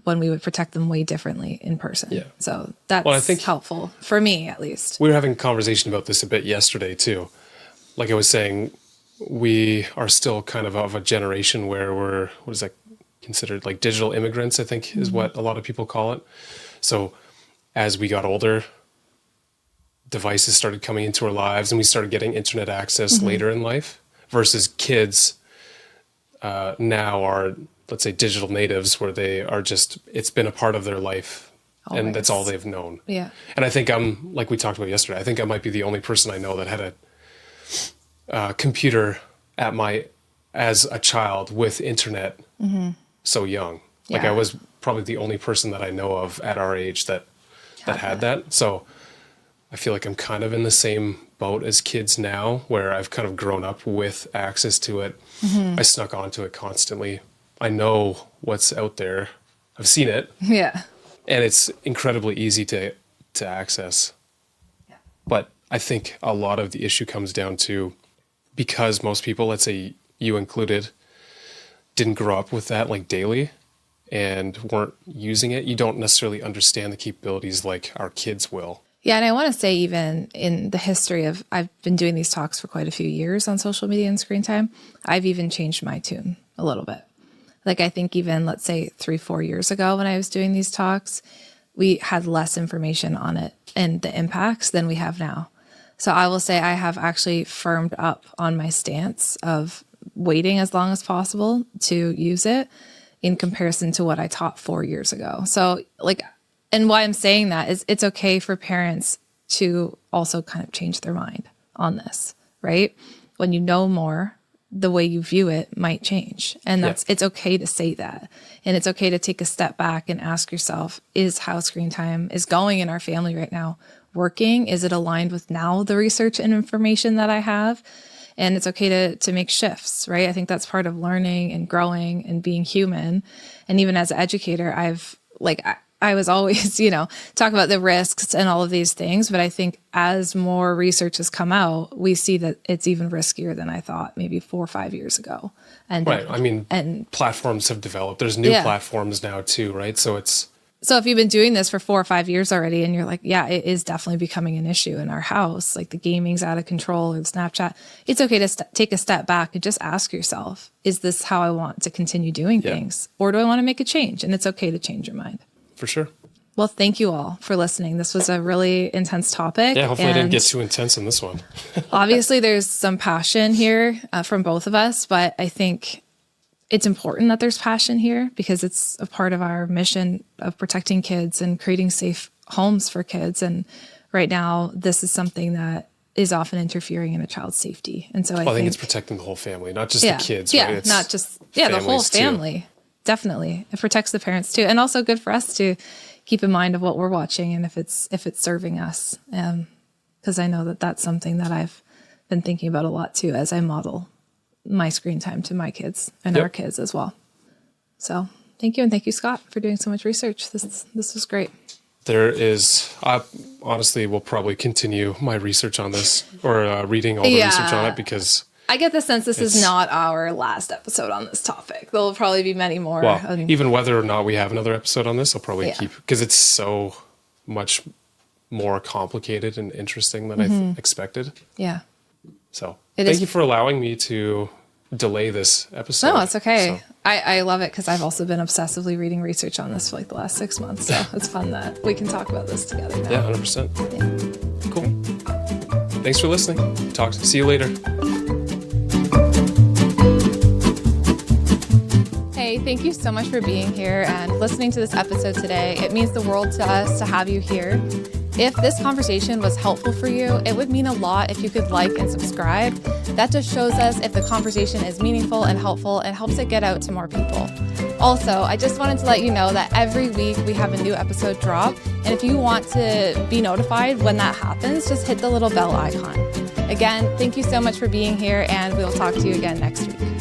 when we would protect them way differently in person. Yeah. So that's I think helpful for me, at least. We were having a conversation about this a bit yesterday too. Like I was saying, we are still kind of a generation where we're, what is that considered, like digital immigrants, I think is what a lot of people call it. So as we got older, devices started coming into our lives and we started getting internet access later in life versus kids now are, let's say, digital natives where they are just, it's been a part of their life. Always. And that's all they've known. Yeah. And I think I'm, like we talked about yesterday, I think I might be the only person I know that had a computer as a child with internet so young. Like I was probably the only person that I know of at our age that had that. So I feel like I'm kind of in the same boat as kids now where I've kind of grown up with access to it. I snuck onto it constantly. I know what's out there. I've seen it. Yeah. And it's incredibly easy to access. Yeah. But I think a lot of the issue comes down to because most people, let's say you included, didn't grow up with that like daily and weren't using it, you don't necessarily understand the capabilities like our kids will. Yeah, and I want to say even in the history of, I've been doing these talks for quite a few years on social media and screen time, I've even changed my tune a little bit. Like I think even, let's say 3-4 years ago when I was doing these talks, we had less information on it and the impacts than we have now. So I will say I have actually firmed up on my stance of waiting as long as possible to use it in comparison to what I taught 4 years ago. So like, and why I'm saying that is it's okay for parents to also kind of change their mind on this, right? When you know more, the way you view it might change. And it's okay to say that. And it's okay to take a step back and ask yourself, is how screen time is going in our family right now working? Is it aligned with now the research and information that I have? And it's okay to make shifts, right? I think that's part of learning and growing and being human. And even as an educator, I was always, talk about the risks and all of these things. But I think as more research has come out, we see that it's even riskier than I thought maybe 4 or 5 years ago. And right. I mean, platforms have developed. There's new platforms now too, right? So if you've been doing this for 4 or 5 years already and you're like, yeah, it is definitely becoming an issue in our house, like the gaming's out of control or the Snapchat, it's okay to take a step back and just ask yourself, is this how I want to continue doing things? Or do I want to make a change? And it's okay to change your mind. For sure. Well, thank you all for listening. This was a really intense topic. Yeah, hopefully I didn't get too intense in this one. Obviously, there's some passion here from both of us, but I think it's important that there's passion here because it's a part of our mission of protecting kids and creating safe homes for kids. And right now, this is something that is often interfering in a child's safety. And so I think it's protecting the whole family, not just the kids. Right? It's not just the whole family. Too. Definitely. It protects the parents too. And also good for us to keep in mind of what we're watching and if it's serving us. Because I know that that's something that I've been thinking about a lot too as I model my screen time to my kids and our kids as well. So thank you. And thank you, Scott, for doing so much research. This was great. There is, honestly, we'll probably continue my research on this or reading all the research on it because I get the sense this is not our last episode on this topic. There'll probably be many more. Well, even whether or not we have another episode on this, I'll probably keep, because it's so much more complicated and interesting than I expected. Yeah. So thank you for allowing me to delay this episode. No, it's okay. So. I love it because I've also been obsessively reading research on this for like the last 6 months. So it's fun that we can talk about this together now. Yeah, 100%. Yeah. Cool. thanks for listening. See you later. Hey, thank you so much for being here and listening to this episode today. It means the world to us to have you here. If this conversation was helpful for you, it would mean a lot if you could like and subscribe. That just shows us if the conversation is meaningful and helpful and helps it get out to more people. Also, I just wanted to let you know that every week we have a new episode drop. And if you want to be notified when that happens, just hit the little bell icon. Again, thank you so much for being here, and we'll talk to you again next week.